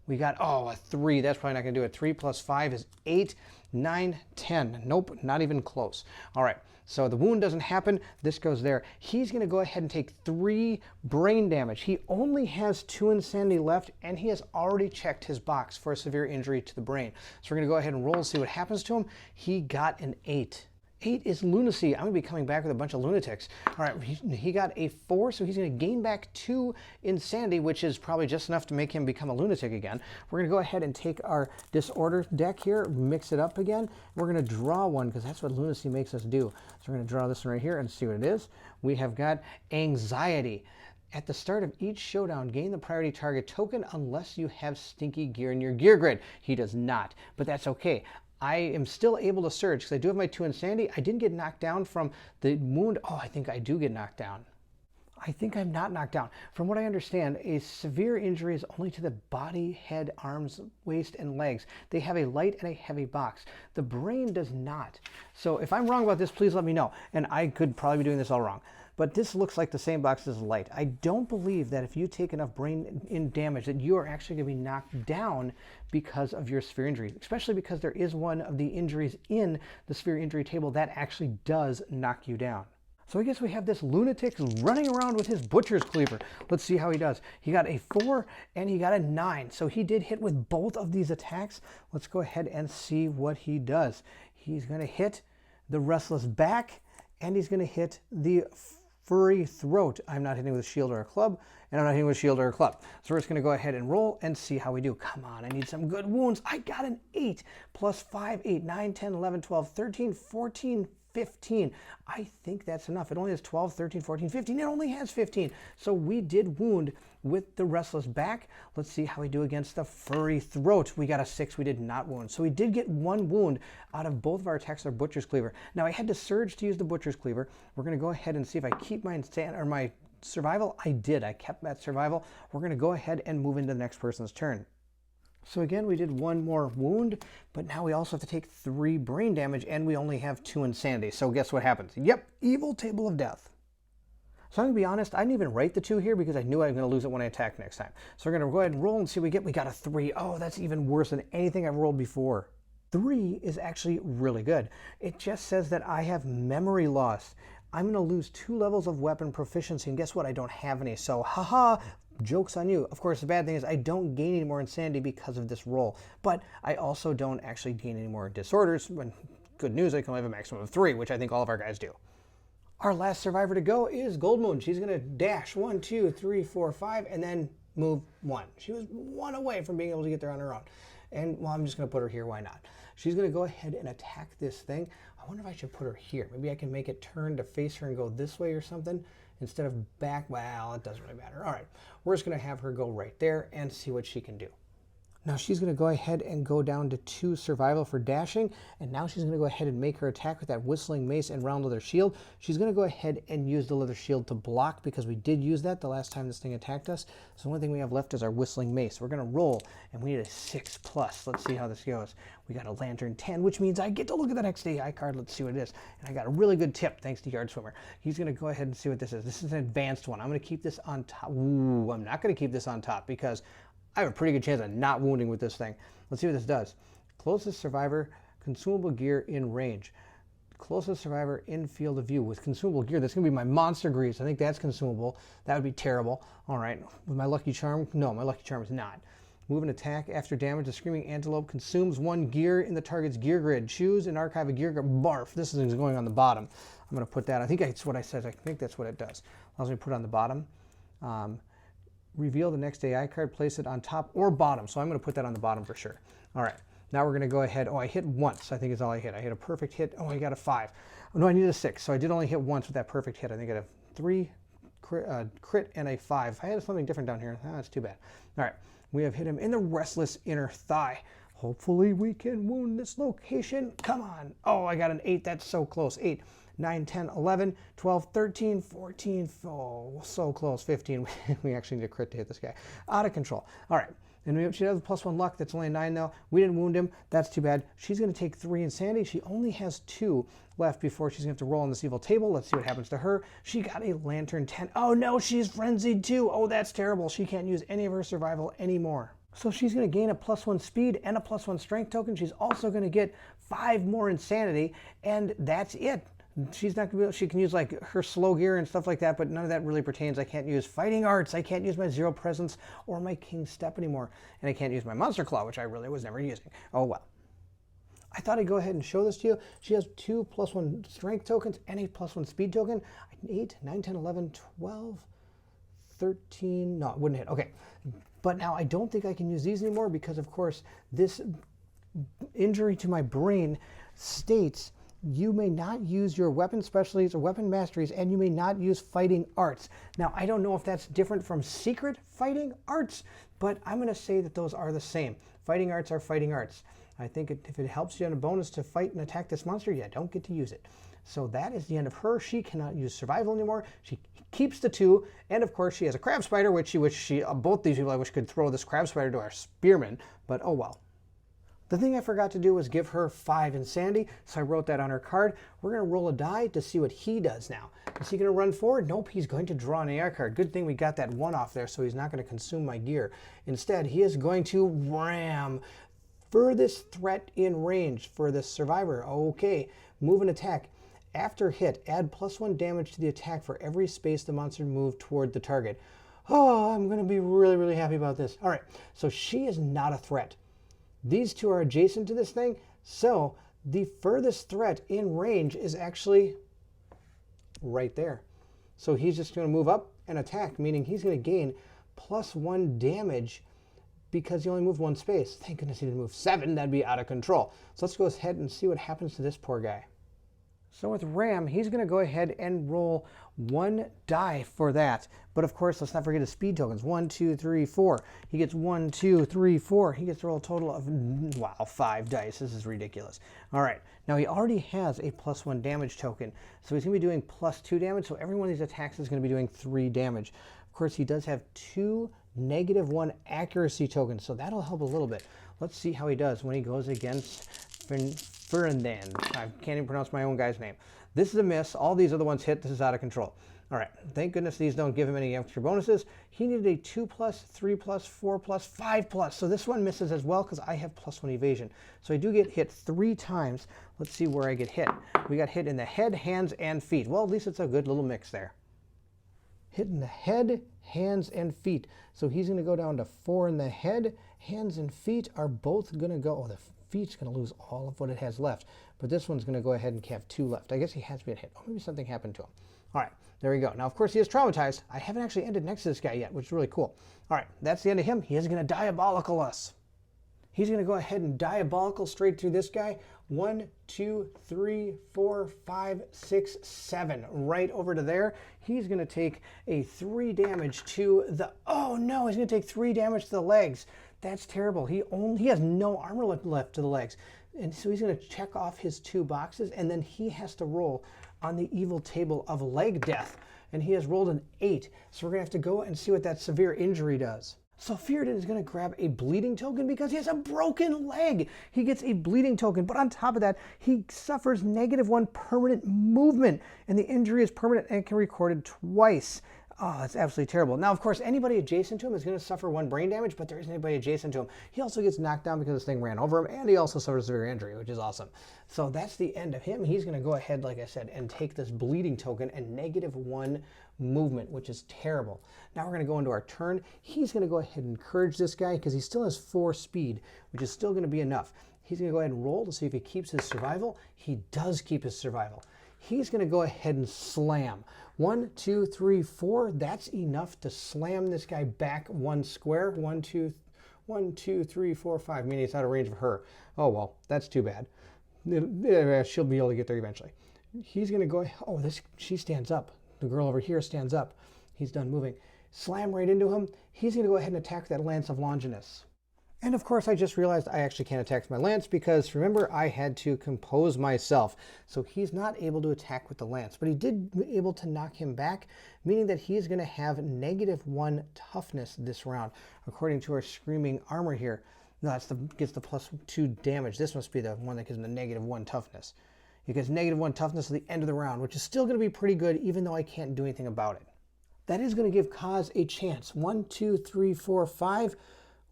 We got, a 3. That's probably not going to do it. 3 + 5 is 8, 9, 10. Nope, not even close. All right, so the wound doesn't happen. This goes there. He's going to go ahead and take 3 brain damage. He only has 2 insanity left, and he has already checked his box for a severe injury to the brain. So we're going to go ahead and roll and see what happens to him. He got an 8. 8 is lunacy. I'm going to be coming back with a bunch of lunatics. All right, he got a 4, so he's going to gain back 2 insanity, which is probably just enough to make him become a lunatic again. We're going to go ahead and take our disorder deck here, mix it up again. We're going to draw one because that's what lunacy makes us do. So we're going to draw this one right here and see what it is. We have got anxiety. At the start of each showdown, gain the priority target token unless you have stinky gear in your gear grid. He does not, but that's okay. I am still able to surge because I do have my 2 insanity. I didn't get knocked down from the wound. Oh, I think I do get knocked down. I think I'm not knocked down. From what I understand, a severe injury is only to the body, head, arms, waist, and legs. They have a light and a heavy box. The brain does not. So if I'm wrong about this, please let me know. And I could probably be doing this all wrong. But this looks like the same box as light. I don't believe that if you take enough brain in damage that you are actually going to be knocked down because of your severe injury, especially because there is one of the injuries in the severe injury table that actually does knock you down. So I guess we have this lunatic running around with his Butcher's Cleaver. Let's see how he does. He got a 4 and he got a 9. So he did hit with both of these attacks. Let's go ahead and see what he does. He's going to hit the Restless back and he's going to hit the furry throat. I'm not hitting with a shield or a club, and I'm not hitting with a shield or a club. So we're just going to go ahead and roll and see how we do. Come on, I need some good wounds. I got an 8 plus 5, 8, 9, 10, 11, 12, 13, 14, 15. I think that's enough. It only has 12, 13, 14, 15. It only has 15. So we did wound with the restless back. Let's see how we do against the furry throat. We got a 6. We did not wound. So we did get 1 wound out of both of our attacks with our Butcher's Cleaver. Now I had to surge to use the Butcher's Cleaver. We're going to go ahead and see if I keep my survival. I did. I kept that survival. We're going to go ahead and move into the next person's turn. So again, we did 1 more wound, but now we also have to take 3 brain damage, and we only have 2 insanity. So guess what happens? Yep, evil table of death. So I'm going to be honest, I didn't even write the 2 here because I knew I was going to lose it when I attack next time. So we're going to go ahead and roll and see what we get. We got a 3. Oh, that's even worse than anything I've rolled before. 3 is actually really good. It just says that I have memory loss. I'm going to lose 2 levels of weapon proficiency, and guess what? I don't have any. So, haha, joke's on you. Of course, the bad thing is I don't gain any more insanity because of this roll, but I also don't actually gain any more disorders. When good news, I can only have a maximum of 3, which I think all of our guys do. Our last survivor to go is Gold Moon. She's going to dash 1, 2, 3, 4, 5, and then move 1. She was 1 away from being able to get there on her own. And, well, I'm just going to put her here. Why not? She's going to go ahead and attack this thing. I wonder if I should put her here. Maybe I can make it turn to face her and go this way or something instead of back. Well, it doesn't really matter. All right, we're just going to have her go right there and see what she can do. Now she's going to go ahead and go down to 2 survival for dashing, and now she's going to go ahead and make her attack with that whistling mace and round leather shield. She's going to go ahead and use the leather shield to block because we did use that the last time this thing attacked us. So the only thing we have left is our whistling mace. We're going to roll, and we need a 6 plus. Let's see how this goes. We got a lantern 10, which means I get to look at the next AI card. Let's see what it is. And I got a really good tip thanks to Yard Swimmer. He's going to go ahead and see what this is. This is an advanced one. I'm going to keep this on top. Ooh, I'm not going to keep this on top because I have a pretty good chance of not wounding with this thing. Let's see what this does. Closest survivor, consumable gear in range. Closest survivor in field of view. With consumable gear, that's going to be my monster grease. I think that's consumable. That would be terrible. All right. With my lucky charm, no, my lucky charm is not. Move and attack. After damage, the screaming antelope consumes 1 gear in the target's gear grid. Choose and archive a gear grid. Barf. This is going on the bottom. I'm going to put that. I think that's what I said. I think that's what it does. Allows me to put it on the bottom. Reveal the next AI card, place it on top or bottom. So I'm going to put that on the bottom for sure. All right, now we're going to go ahead. Oh, I hit once, I think is all I hit. I hit a perfect hit. Oh, I got a 5. Oh, no, I needed a 6. So I did only hit once with that perfect hit. I think I had a 3 crit and a 5. If I had something different down here, that's too bad. All right, we have hit him in the restless inner thigh. Hopefully we can wound this location. Come on. Oh, I got an 8. That's so close. 8. 9, 10, 11, 12, 13, 14, oh, so close, 15. We actually need a crit to hit this guy. Out of control. All right, and she has a +1 luck. That's only a 9 though. We didn't wound him. That's too bad. She's going to take 3 insanity. She only has 2 left before she's going to have to roll on this evil table. Let's see what happens to her. She got a lantern 10. Oh no, she's frenzied too. Oh, that's terrible. She can't use any of her survival anymore. So she's going to gain a +1 speed and a +1 strength token. She's also going to get 5 more insanity, and that's it. She's not going to be, she can use like her slow gear and stuff like that, but none of that really pertains. I can't use fighting arts. I can't use my zero presence or my king step anymore. And I can't use my monster claw, which I really was never using. Oh well. I thought I'd go ahead and show this to you. She has 2 +1 strength tokens and a +1 speed token. 8, 9, 10, 11, 12, 13. No, it wouldn't hit. Okay. But now I don't think I can use these anymore because, of course, this injury to my brain states you may not use your weapon specialties or weapon masteries, and you may not use fighting arts. Now, I don't know if that's different from secret fighting arts, but I'm going to say that those are the same. Fighting arts are fighting arts. I think if it helps you on a bonus to fight and attack this monster, you don't get to use it. So that is the end of her. She cannot use survival anymore. She keeps the 2, and of course she has a crab spider, which both these people I wish could throw this crab spider to our spearman, but oh well. The thing I forgot to do was give her 5 insanity, so I wrote that on her card. We're going to roll a die to see what he does now. Is he going to run forward? Nope, he's going to draw an AI card. Good thing we got that 1 off there, so he's not going to consume my gear. Instead, he is going to ram. Furthest threat in range for the survivor. Okay, move and attack. After hit, add +1 damage to the attack for every space the monster moved toward the target. Oh, I'm going to be really, really happy about this. All right, so she is not a threat. These 2 are adjacent to this thing, so the furthest threat in range is actually right there. So he's just going to move up and attack, meaning he's going to gain +1 damage because he only moved 1 space. Thank goodness he didn't move 7. That'd be out of control. So let's go ahead and see what happens to this poor guy. So with Ram, he's going to go ahead and roll 1 die for that. But of course, let's not forget his speed tokens. 1, 2, 3, 4. He gets 1, 2, 3, 4. He gets to roll a total of, wow, 5 dice. This is ridiculous. All right. Now he already has a +1 damage token. So he's going to be doing +2 damage. So every one of these attacks is going to be doing 3 damage. Of course, he does have 2 -1 accuracy tokens. So that'll help a little bit. Let's see how he does when he goes against Fernand. I can't even pronounce my own guy's name. This is a miss. All these other ones hit. This is out of control. All right. Thank goodness these don't give him any extra bonuses. He needed a 2+, 3+, 4+, 5+. So this one misses as well because I have +1 evasion. So I do get hit 3 times. Let's see where I get hit. We got hit in the head, hands, and feet. Well, at least it's a good little mix there. Hit in the head, hands, and feet. So he's going to go down to 4 in the head. Hands and feet are both going to go. Oh, the feet's going to lose all of what it has left. But this one's going to go ahead and have 2 left. I guess he has been hit. Oh, maybe something happened to him. All right, there we go. Now, of course, he is traumatized. I haven't actually ended next to this guy yet, which is really cool. All right, that's the end of him. He is going to diabolical us. He's going to go ahead and diabolical straight through this guy. 1, 2, 3, 4, 5, 6, 7. Right over to there. He's going to take a 3 damage to the... Oh, no, he's going to take 3 damage to the legs. That's terrible. He has no armor left to the legs. And so he's going to check off his 2 boxes, and then he has to roll on the evil table of leg death. And he has rolled an 8. So we're going to have to go and see what that severe injury does. So Fearden is going to grab a bleeding token because he has a broken leg. He gets a bleeding token, but on top of that, he suffers -1 permanent movement, and the injury is permanent and can be recorded twice. Oh, that's absolutely terrible. Now, of course, anybody adjacent to him is going to suffer 1 brain damage, but there isn't anybody adjacent to him. He also gets knocked down because this thing ran over him, and he also suffers severe injury, which is awesome. So that's the end of him. He's going to go ahead, like I said, and take this bleeding token and -1 movement, which is terrible. Now we're going to go into our turn. He's going to go ahead and encourage this guy because he still has 4 speed, which is still going to be enough. He's going to go ahead and roll to see if he keeps his survival. He does keep his survival. He's going to go ahead and slam. 1, 2, 3, 4. That's enough to slam this guy back 1 square. 1, 2, 3, 4, 5. Meaning it's out of range of her. Oh, well, that's too bad. She'll be able to get there eventually. He's going to go... Oh, she stands up. The girl over here stands up. He's done moving. Slam right into him. He's going to go ahead and attack that Lance of Longinus. And of course, I just realized I actually can't attack my lance because, remember, I had to compose myself. So he's not able to attack with the lance, but he did able to knock him back, meaning that he's going to have -1 toughness this round, according to our screaming armor here. No, gets the +2 damage. This must be the one that gives him the -1 toughness. He gets -1 toughness at the end of the round, which is still going to be pretty good, even though I can't do anything about it. That is going to give Kaz a chance. 1, 2, 3, 4, 5.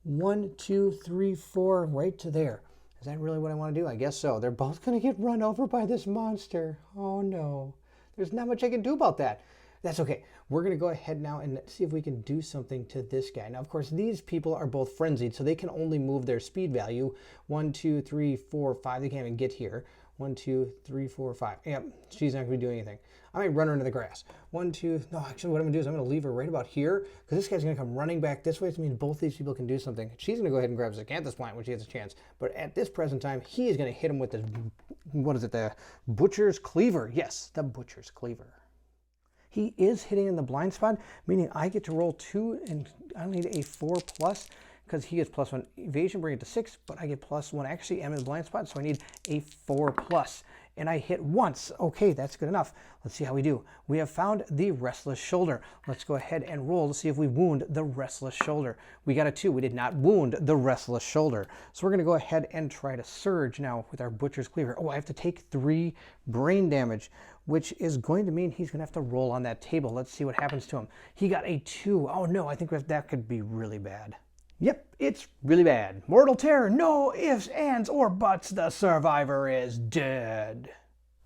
1, 2, 3, 4, right to there. Is that really what I want to do? I guess so. They're both going to get run over by this monster. Oh no. There's not much I can do about that. That's okay. We're going to go ahead now and see if we can do something to this guy. Now, of course, these people are both frenzied, so they can only move their speed value. 1, 2, 3, 4, 5. They can't even get here. 1, 2, 3, 4, 5. Yep, she's not going to be doing anything. I might run her into the grass. 1, 2, no, actually what I'm going to do is I'm going to leave her right about here because this guy's going to come running back this way. So it means both these people can do something. She's going to go ahead and grab Zachanthus plant when she has a chance. But at this present time, he is going to hit him with this, what is it, the Butcher's Cleaver. Yes, the Butcher's Cleaver. He is hitting in the blind spot, meaning I get to roll 2 and I need a 4+ because he gets +1 evasion, bring it to 6, but I get +1. Actually, I'm in the blind spot, so I need a 4+. And I hit once. Okay, that's good enough. Let's see how we do. We have found the restless shoulder. Let's go ahead and roll to see if we wound the restless shoulder. We got a 2. We did not wound the restless shoulder. So we're going to go ahead and try to surge now with our Butcher's Cleaver. Oh, I have to take 3 brain damage, which is going to mean he's going to have to roll on that table. Let's see what happens to him. He got a 2. Oh no, I think that could be really bad. Yep, it's really bad. Mortal terror, no ifs, ands, or buts. The survivor is dead.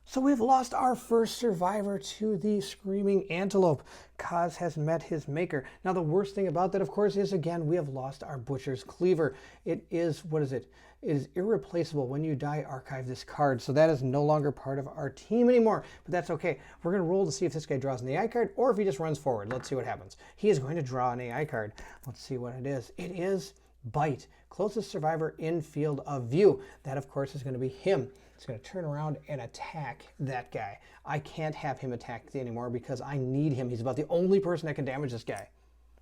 So we've lost our first survivor to the screaming antelope. Kaz has met his maker. Now the worst thing about that, of course, is again, we have lost our Butcher's Cleaver. It is, what is it? is irreplaceable. When you die, archive this card. So that is no longer part of our team anymore, but that's okay. We're going to roll to see if this guy draws an AI card or if he just runs forward. Let's see what happens. He is going to draw an AI card. Let's see what it is. It is Bite. Closest survivor in field of view. That, of course, is going to be him. It's going to turn around and attack that guy. I can't have him attack anymore because I need him. He's about the only person that can damage this guy.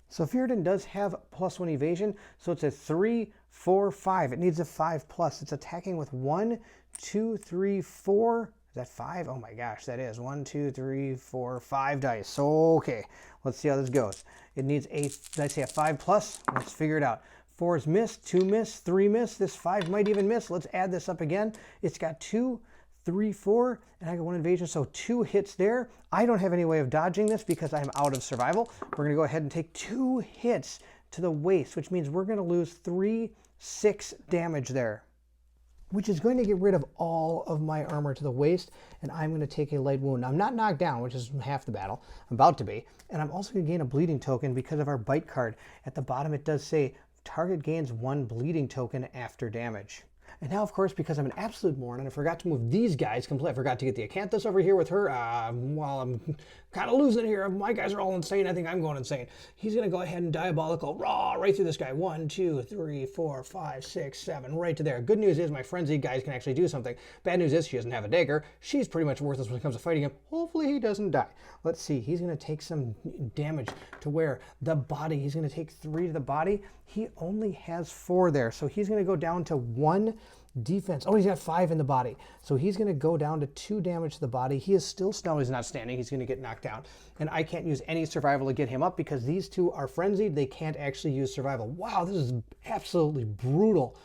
So Showdown does have +1 evasion, so it's a 3, 4, 5. It needs a 5+. It's attacking with 1, 2, 3, 4. Is that 5? Oh my gosh, that is 1, 2, 3, 4, 5 dice. Okay, let's see how this goes. It needs a, did I say a 5+? Let's figure it out. 4 is miss, 2 miss, 3 miss. This 5 might even miss. Let's add this up again. It's got 2, 3, 4, and I got 1 evasion, so 2 hits there. I don't have any way of dodging this because I'm out of survival. We're going to go ahead and take 2 hits to the waist, which means we're going to lose 3, 6 damage there, which is going to get rid of all of my armor to the waist, and I'm going to take a light wound. Now, I'm not knocked down, which is half the battle. I'm about to be, and I'm also going to gain a bleeding token because of our bite card. At the bottom, it does say target gains 1 bleeding token after damage. And now, of course, because I'm an absolute moron and I forgot to move these guys completely, I forgot to get the Acanthus over here with her. While I'm kind of losing here, my guys are all insane. I think I'm going insane. He's going to go ahead and diabolical raw right through this guy. 1, 2, 3, 4, 5, 6, 7, right to there. Good news is my frenzied guys can actually do something. Bad news is she doesn't have a dagger. She's pretty much worthless when it comes to fighting him. Hopefully he doesn't die. Let's see. He's going to take some damage to where the body. He's going to take 3 to the body. He only has 4 there, so he's going to go down to 1 defense. Oh, he's got 5 in the body. So he's going to go down to 2 damage to the body. He is still no, he's not standing. He's going to get knocked down. And I can't use any survival to get him up because these 2 are frenzied. They can't actually use survival. Wow, this is absolutely brutal.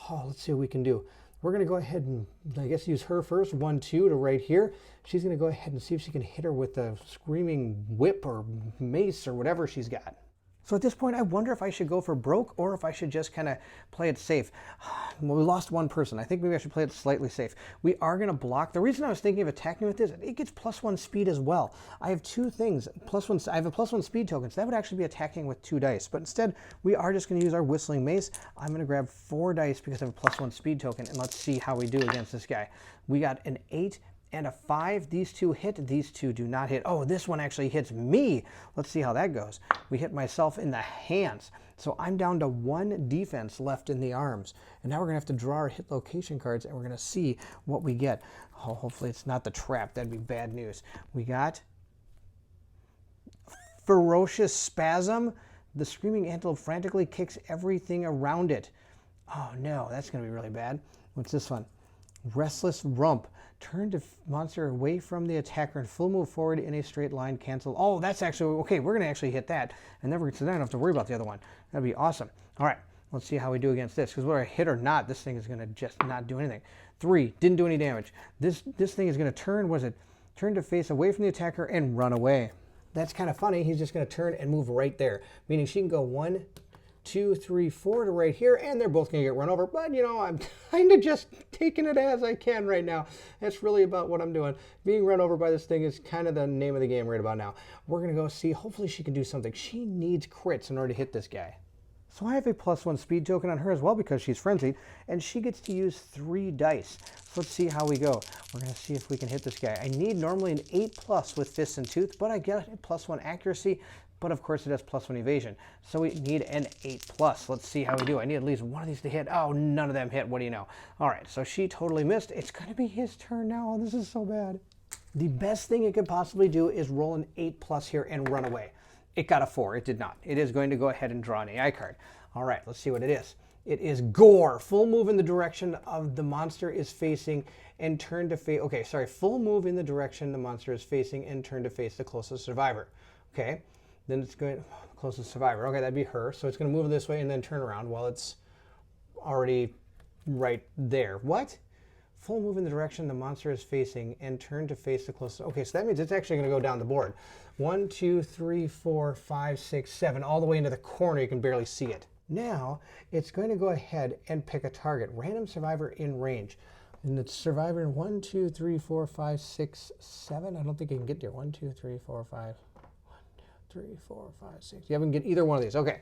Oh, let's see what we can do. We're going to go ahead and, I guess, use her first. 1, 2 to right here. She's going to go ahead and see if she can hit her with the screaming whip or mace or whatever she's got. So at this point, I wonder if I should go for broke or if I should just kind of play it safe. Well, we lost 1 person. I think maybe I should play it slightly safe. We are going to block. The reason I was thinking of attacking with this, it gets +1 speed as well. I have 2 things. +1, I have a +1 speed token, so that would actually be attacking with 2 dice. But instead, we are just going to use our whistling mace. I'm going to grab 4 dice because I have a +1 speed token, and let's see how we do against this guy. We got an 8 and a 5. These 2 hit. These 2 do not hit. Oh, this one actually hits me. Let's see how that goes. We hit myself in the hands. So I'm down to 1 defense left in the arms. And now we're going to have to draw our hit location cards, and we're going to see what we get. Oh, hopefully it's not the trap. That'd be bad news. We got Ferocious Spasm. The Screaming Antelope frantically kicks everything around it. Oh, no. That's going to be really bad. What's this one? Restless Rump. Turn the monster away from the attacker and full move forward in a straight line. Cancel. Oh, that's actually, okay, we're going to actually hit that. And then so then I don't have to worry about the other one. That'd be awesome. All right, let's see how we do against this. Because whether I hit or not, this thing is going to just not do anything. 3, didn't do any damage. This thing is going to turn, turn to face away from the attacker and run away. That's kind of funny. He's just going to turn and move right there. Meaning she can go 1, 2, 3, 4 to right here, and they're both going to get run over. But, you know, I'm kind of just taking it as I can right now. That's really about what I'm doing. Being run over by this thing is kind of the name of the game right about now. We're going to go see. Hopefully she can do something. She needs crits in order to hit this guy. So I have a +1 speed token on her as well because she's frenzied, and she gets to use 3 dice. So let's see how we go. We're going to see if we can hit this guy. I need normally an 8+ with Fists and Tooth, but I get a +1 accuracy. But of course it has +1 evasion. So we need an 8+. Let's see how we do. I need at least one of these to hit. Oh, none of them hit. What do you know? All right, so she totally missed. It's going to be his turn now. Oh, this is so bad. The best thing it could possibly do is roll an 8+ here and run away. It got a 4. It did not. It is going to go ahead and draw an AI card. All right, let's see what it is. It is Gore. Full move in the direction of the monster is facing and turn to face. Okay, sorry. Full move in the direction the monster is facing and turn to face the closest survivor. Okay. Then it's going closest survivor. Okay, that'd be her. So it's going to move this way and then turn around while it's already right there. What? Full move in the direction the monster is facing and turn to face the closest. Okay, so that means it's actually going to go down the board. 1, 2, 3, 4, 5, 6, 7, all the way into the corner. You can barely see it. Now it's going to go ahead and pick a target. Random survivor in range. And the survivor in 1, 2, 3, 4, 5, 6, 7. I don't think you can get there. 1, 2, 3, 4, 5. 1, 2, 3, 4, 5, 6. You haven't get either one of these. Okay.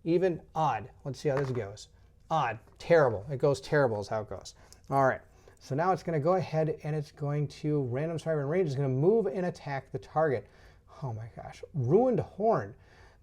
Even, odd. Let's see how this goes. Odd. Terrible. It goes terrible is how it goes. All right. So now it's going to go ahead and it's going to, random survivor in range is going to move and attack the target. Oh my gosh. Ruined Horn.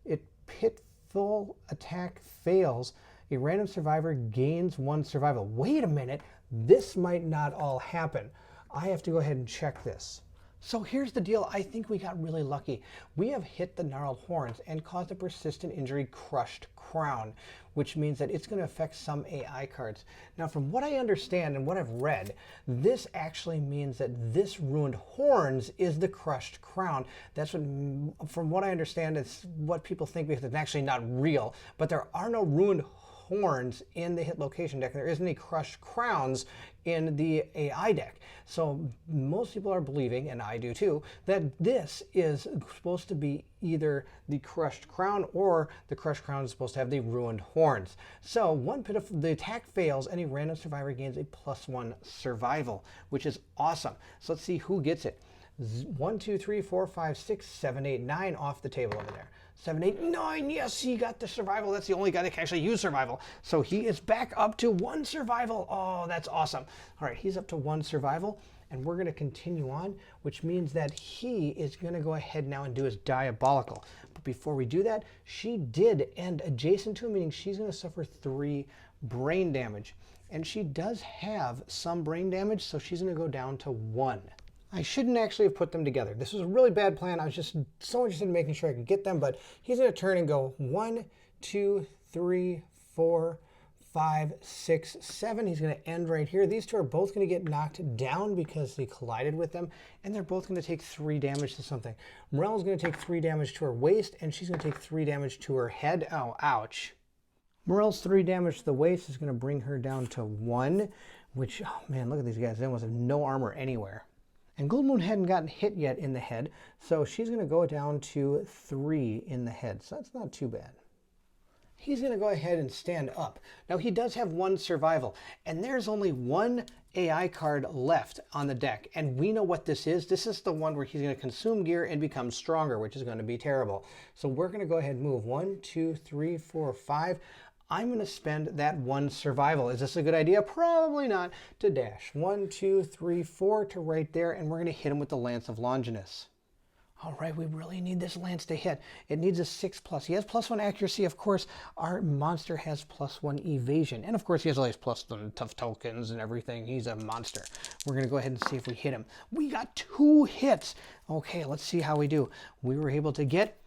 It pitfall attack fails. A random survivor gains 1 survival. Wait a minute. This might not all happen. I have to go ahead and check this. So here's the deal. I think we got really lucky. We have hit the gnarled horns and caused a persistent injury, crushed crown, which means that it's going to affect some AI cards. Now, from what I understand and what I've read, this actually means that this ruined horns is the crushed crown. That's what, from what I understand, it's what people think because it's actually not real. But there are no ruined horns in the hit location deck. There isn't any crushed crowns in the AI deck. So most people are believing, and I do too, that this is supposed to be either the crushed crown or the crushed crown is supposed to have the ruined horns. So one pit of the attack fails, any random survivor gains a +1 survival, which is awesome. So let's see who gets it. 1, 2, 3, 4, 5, 6, 7, 8, 9 off the table over there. 7, 8, 9, yes, he got the survival. That's the only guy that can actually use survival. So he is back up to 1 survival. Oh, that's awesome. All right, he's up to 1 survival, and we're going to continue on, which means that he is going to go ahead now and do his diabolical. But before we do that, she did end adjacent to him, meaning she's going to suffer 3 brain damage. And she does have some brain damage, so she's going to go down to 1. I shouldn't actually have put them together. This was a really bad plan. I was just so interested in making sure I could get them, but he's going to turn and go 1, 2, 3, 4, 5, 6, 7. He's going to end right here. These two are both going to get knocked down because they collided with them, and they're both going to take 3 damage to something. Morelle's going to take 3 damage to her waist, and she's going to take 3 damage to her head. Oh, ouch. Morelle's 3 damage to the waist is going to bring her down to 1, which, oh man, look at these guys. They almost have no armor anywhere. And Gold Moon hadn't gotten hit yet in the head, so she's going to go down to 3 in the head. So that's not too bad. He's going to go ahead and stand up. Now, he does have 1 survival, and there's only 1 AI card left on the deck. And we know what this is. This is the one where he's going to consume gear and become stronger, which is going to be terrible. So we're going to go ahead and move 1, 2, 3, 4, 5. I'm going to spend that 1 survival. Is this a good idea? Probably not. To dash 1, 2, 3, 4 to right there, and we're going to hit him with the Lance of Longinus. All right, we really need this lance to hit. It needs a 6+. He has +1 accuracy. Of course, our monster has +1 evasion. And of course, he has all these +1 tough tokens and everything. He's a monster. We're going to go ahead and see if we hit him. We got 2 hits. Okay, let's see how we do. We were able to get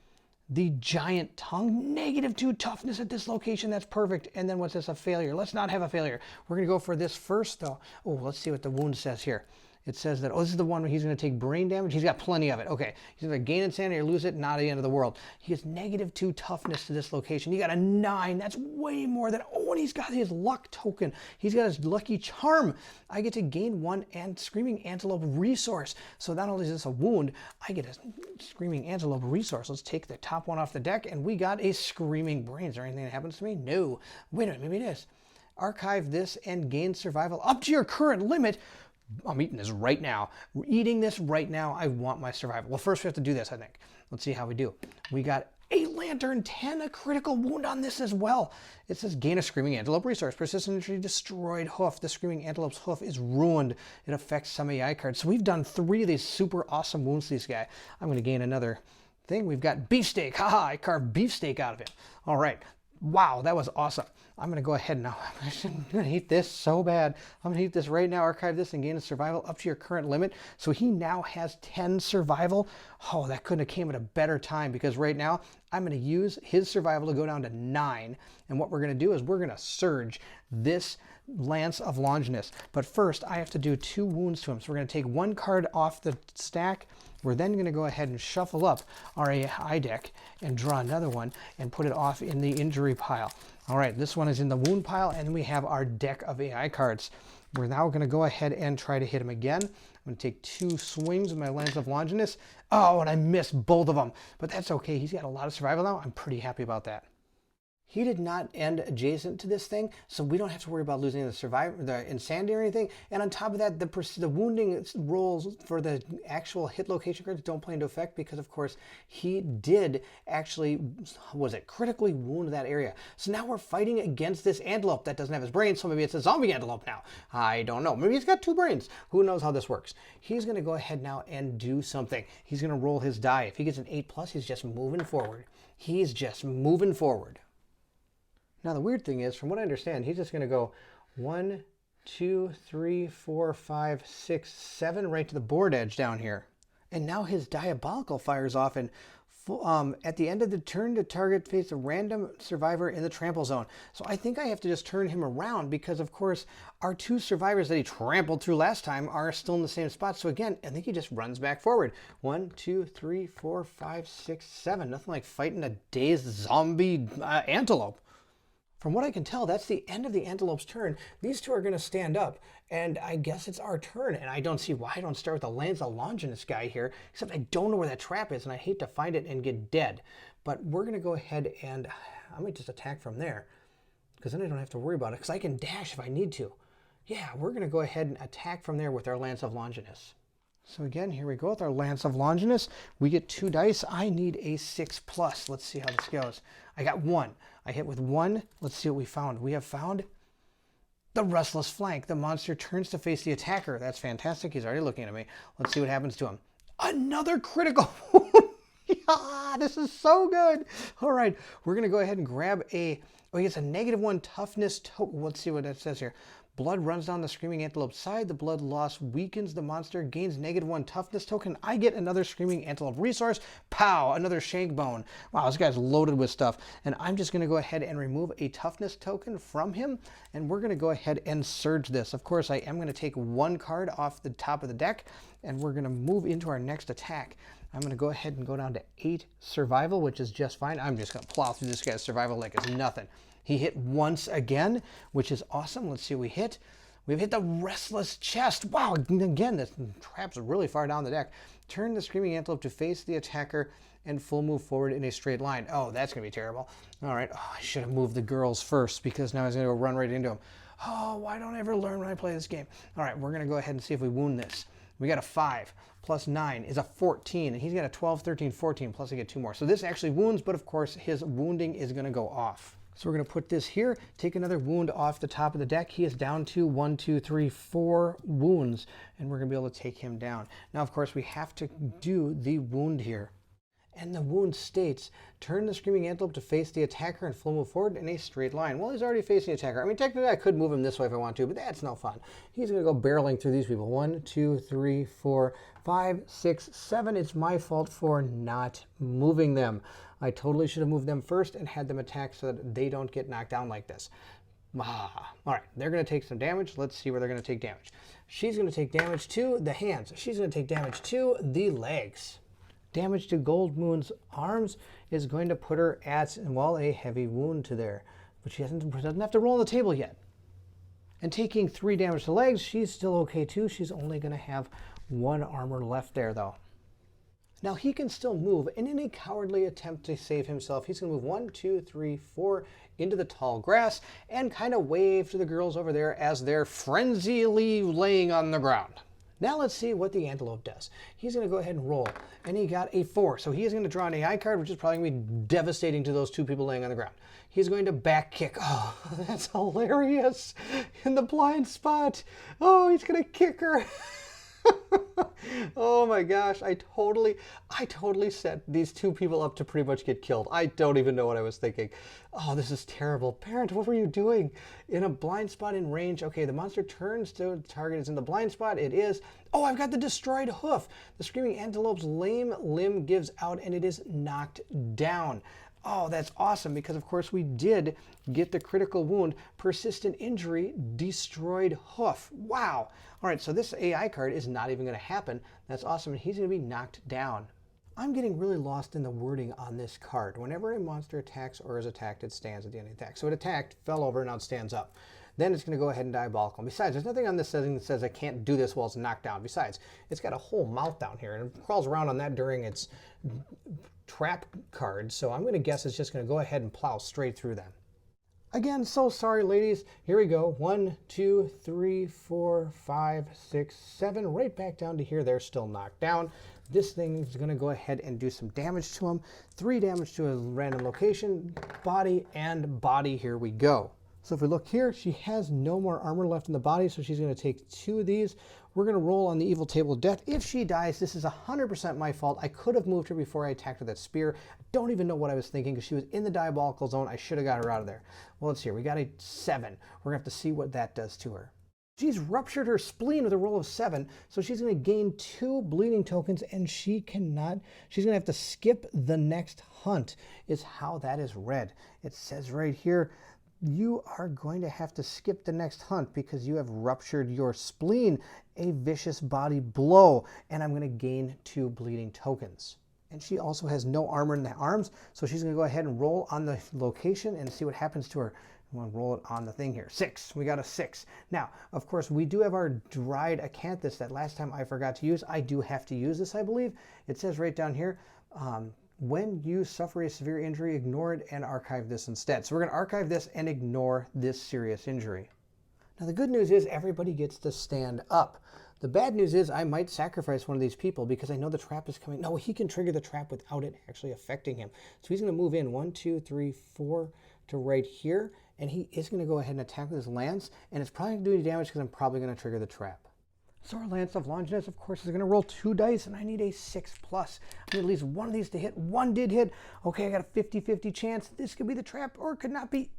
the giant tongue, -2 toughness at this location. That's perfect. And then what's this? A failure. Let's not have a failure. We're going to go for this first, though. Oh, let's see what the wound says here. It says that, oh, this is the one where he's going to take brain damage. He's got plenty of it. Okay. He's going to gain insanity or lose it. Not the end of the world. He has -2 toughness to this location. He got a 9. That's way more than, oh, and he's got his luck token. He's got his lucky charm. I get to gain 1 and Screaming Antelope resource. So not only is this a wound, I get a Screaming Antelope resource. Let's take the top one off the deck, and we got a Screaming Brain. Is there anything that happens to me? No. Wait a minute. Maybe it is. Archive this and gain survival up to your current limit. I'm eating this right now. We're eating this right now. I want my survival. Well, first we have to do this, I think. Let's see how we do. We got a Lantern 10, a critical wound on this as well. It says gain a Screaming Antelope resource. Persistent injury, destroyed hoof. The Screaming Antelope's hoof is ruined. It affects some AI cards. So we've done 3 of these super awesome wounds to this guy. I'm going to gain another thing. We've got beefsteak. Haha, I carved beefsteak out of him. All right. Wow, that was awesome. I'm going to go ahead now. I'm going to eat this so bad. I'm going to eat this right now, archive this, and gain a survival up to your current limit. So he now has 10 survival. Oh, that couldn't have came at a better time, because right now I'm going to use his survival to go down to 9. And what we're going to do is we're going to surge this Lance of Longinus. But first, I have to do 2 wounds to him. So we're going to take 1 card off the stack. We're then going to go ahead and shuffle up our AI deck and draw another one and put it off in the injury pile. All right, this one is in the wound pile, and then we have our deck of AI cards. We're now going to go ahead and try to hit him again. I'm going to take 2 swings with my Lance of Longinus. Oh, and I missed both of them, but that's okay. He's got a lot of survival now. I'm pretty happy about that. He did not end adjacent to this thing, so we don't have to worry about losing the insanity or anything. And on top of that, the wounding rolls for the actual hit location cards don't play into effect because, of course, he did actually, critically wound that area. So now we're fighting against this antelope that doesn't have his brain, so maybe it's a zombie antelope now. I don't know. Maybe he's got 2 brains. Who knows how this works? He's going to go ahead now and do something. He's going to roll his die. If he gets an 8+, he's just moving forward. He's just moving forward. Now, the weird thing is, from what I understand, he's just going to go 1, 2, 3, 4, 5, 6, 7 right to the board edge down here. And now his diabolical fires off, and at the end of the turn, the target faces a random survivor in the trample zone. So I think I have to just turn him around because, of course, our 2 survivors that he trampled through last time are still in the same spot. So again, I think he just runs back forward. 1, 2, 3, 4, 5, 6, 7. Nothing like fighting a dazed zombie antelope. From what I can tell, that's the end of the antelope's turn. These 2 are going to stand up, and I guess it's our turn. And I don't see why I don't start with the Lance of Longinus guy here, except I don't know where that trap is, and I hate to find it and get dead. But we're going to go ahead and I might just attack from there, because then I don't have to worry about it, because I can dash if I need to. Yeah, we're going to go ahead and attack from there with our Lance of Longinus. So again, here we go with our Lance of Longinus. We get 2 dice. I need a 6+. Let's see how this goes. I got 1. I hit with 1. Let's see what we found. We have found the Restless Flank. The monster turns to face the attacker. That's fantastic. He's already looking at me. Let's see what happens to him. Another critical. Yeah, this is so good. All right, we're going to go ahead and grab a... Oh, he gets a -1 toughness token. Let's see what it says here. Blood runs down the Screaming Antelope's side. The blood loss weakens the monster, gains -1 toughness token. I get another Screaming Antelope resource. Pow! Another shank bone. Wow, this guy's loaded with stuff. And I'm just going to go ahead and remove a toughness token from him. And we're going to go ahead and surge this. Of course, I am going to take 1 card off the top of the deck. And we're going to move into our next attack. I'm going to go ahead and go down to 8 survival, which is just fine. I'm just going to plow through this guy's survival like it's nothing. He hit once again, which is awesome. Let's see what we hit. We've hit the Restless Chest. Wow, again, this trap's really far down the deck. Turn the Screaming Antelope to face the attacker and full move forward in a straight line. Oh, that's going to be terrible. All right, I should have moved the girls first because now he's going to go run right into him. Oh, why don't I ever learn when I play this game? All right, we're going to go ahead and see if we wound this. We got a 5 plus 9 is a 14, and he's got a 12, 13, 14, plus I get 2 more. So this actually wounds, but of course his wounding is going to go off. So we're going to put this here, take another wound off the top of the deck. He is down to 1, 2, 3, 4 wounds, and we're going to be able to take him down. Now, of course, we have to do the wound here. And the wound states, turn the Screaming Antelope to face the attacker and full move forward in a straight line. Well, he's already facing the attacker. I mean, technically, I could move him this way if I want to, but that's no fun. He's going to go barreling through these people. 1, 2, 3, 4, 5, 6, 7. It's my fault for not moving them. I totally should have moved them first and had them attack so that they don't get knocked down like this. All right, they're going to take some damage. Let's see where they're going to take damage. She's going to take damage to the hands. She's going to take damage to the legs. Damage to Gold Moon's arms is going to put her at, well, a heavy wound to there. But she doesn't have to roll on the table yet. And taking 3 damage to legs, she's still okay too. She's only going to have 1 armor left there, though. Now he can still move, and in a cowardly attempt to save himself, he's going to move 1, 2, 3, 4 into the tall grass and kind of wave to the girls over there as they're frenziedly laying on the ground. Now let's see what the antelope does. He's going to go ahead and roll, and he got a 4. So he is going to draw an AI card, which is probably going to be devastating to those 2 people laying on the ground. He's going to back kick. Oh, that's hilarious. In the blind spot. Oh, he's going to kick her. Oh my gosh, I totally set these 2 people up to pretty much get killed. I don't even know what I was thinking. Oh, this is terrible. Bairnt, what were you doing? In a blind spot in range. Okay, the monster turns to the target is in the blind spot. It is. Oh, I've got the destroyed hoof. The Screaming Antelope's lame limb gives out and it is knocked down. Oh, that's awesome because, of course, we did get the critical wound, persistent injury, destroyed hoof. Wow. All right, so this AI card is not even going to happen. That's awesome, and he's going to be knocked down. I'm getting really lost in the wording on this card. Whenever a monster attacks or is attacked, it stands at the end of the attack. So it attacked, fell over, now it stands up. then it's going to go ahead and diabolical. And besides, there's nothing on this setting that says I can't do this while it's knocked down. Besides, it's got a whole mouth down here, and it crawls around on that during its trap card, so I'm going to guess it's just going to go ahead and plow straight through them. Again, so sorry, ladies. Here we go. 1, 2, 3, 4, 5, 6, 7, right back down to here. They're still knocked down. This thing is going to go ahead and do some damage to them. 3 damage to a random location, body, and body. Here we go. So if we look here, she has no more armor left in the body, so she's going to take 2 of these. We're going to roll on the evil table of death. If she dies, this is 100% my fault. I could have moved her before I attacked with that spear. I don't even know what I was thinking because she was in the diabolical zone. I should have got her out of there. Well, let's see. We got a 7. We're going to have to see what that does to her. She's ruptured her spleen with a roll of 7, so she's going to gain 2 bleeding tokens, and she's going to have to skip the next hunt, is how that is read. It says right here, you are going to have to skip the next hunt because you have ruptured your spleen, a vicious body blow, and I'm going to gain 2 bleeding tokens. And she also has no armor in the arms, so she's going to go ahead and roll on the location and see what happens to her. I'm going to roll it on the thing here. 6. We got a 6. Now, of course, we do have our dried acanthus that last time I forgot to use. I do have to use this, I believe. It says right down here, when you suffer a severe injury, ignore it and archive this instead. So we're going to archive this and ignore this serious injury. Now, the good news is everybody gets to stand up. The bad news is I might sacrifice one of these people because I know the trap is coming. No, he can trigger the trap without it actually affecting him. So he's going to move in 1, 2, 3, 4 to right here. And he is going to go ahead and attack with his lance. And it's probably going to do any damage because I'm probably going to trigger the trap. So our Lance of Longinus, of course, is going to roll 2 dice, and I need a 6+. I need at least one of these to hit. 1 did hit. Okay, I got a 50-50 chance. This could be the trap, or it could not be.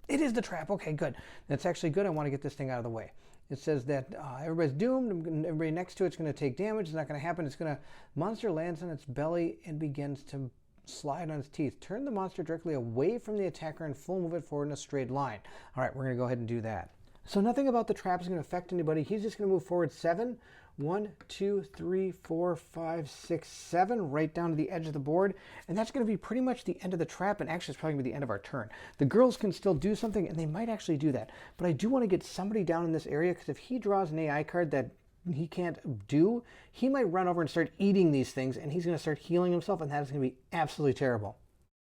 It is the trap. Okay, good. That's actually good. I want to get this thing out of the way. It says that everybody's doomed. Everybody next to it's going to take damage. It's not going to happen. It's going to... Monster lands on its belly and begins to slide on its teeth. Turn the monster directly away from the attacker and full move it forward in a straight line. All right, we're going to go ahead and do that. So nothing about the trap is going to affect anybody. He's just going to move forward 7. 1, 2, 3, 4, 5, 6, 7, right down to the edge of the board. And that's going to be pretty much the end of the trap, and actually it's probably going to be the end of our turn. The girls can still do something, and they might actually do that. But I do want to get somebody down in this area, because if he draws an AI card that he can't do, he might run over and start eating these things, and he's going to start healing himself, and that is going to be absolutely terrible.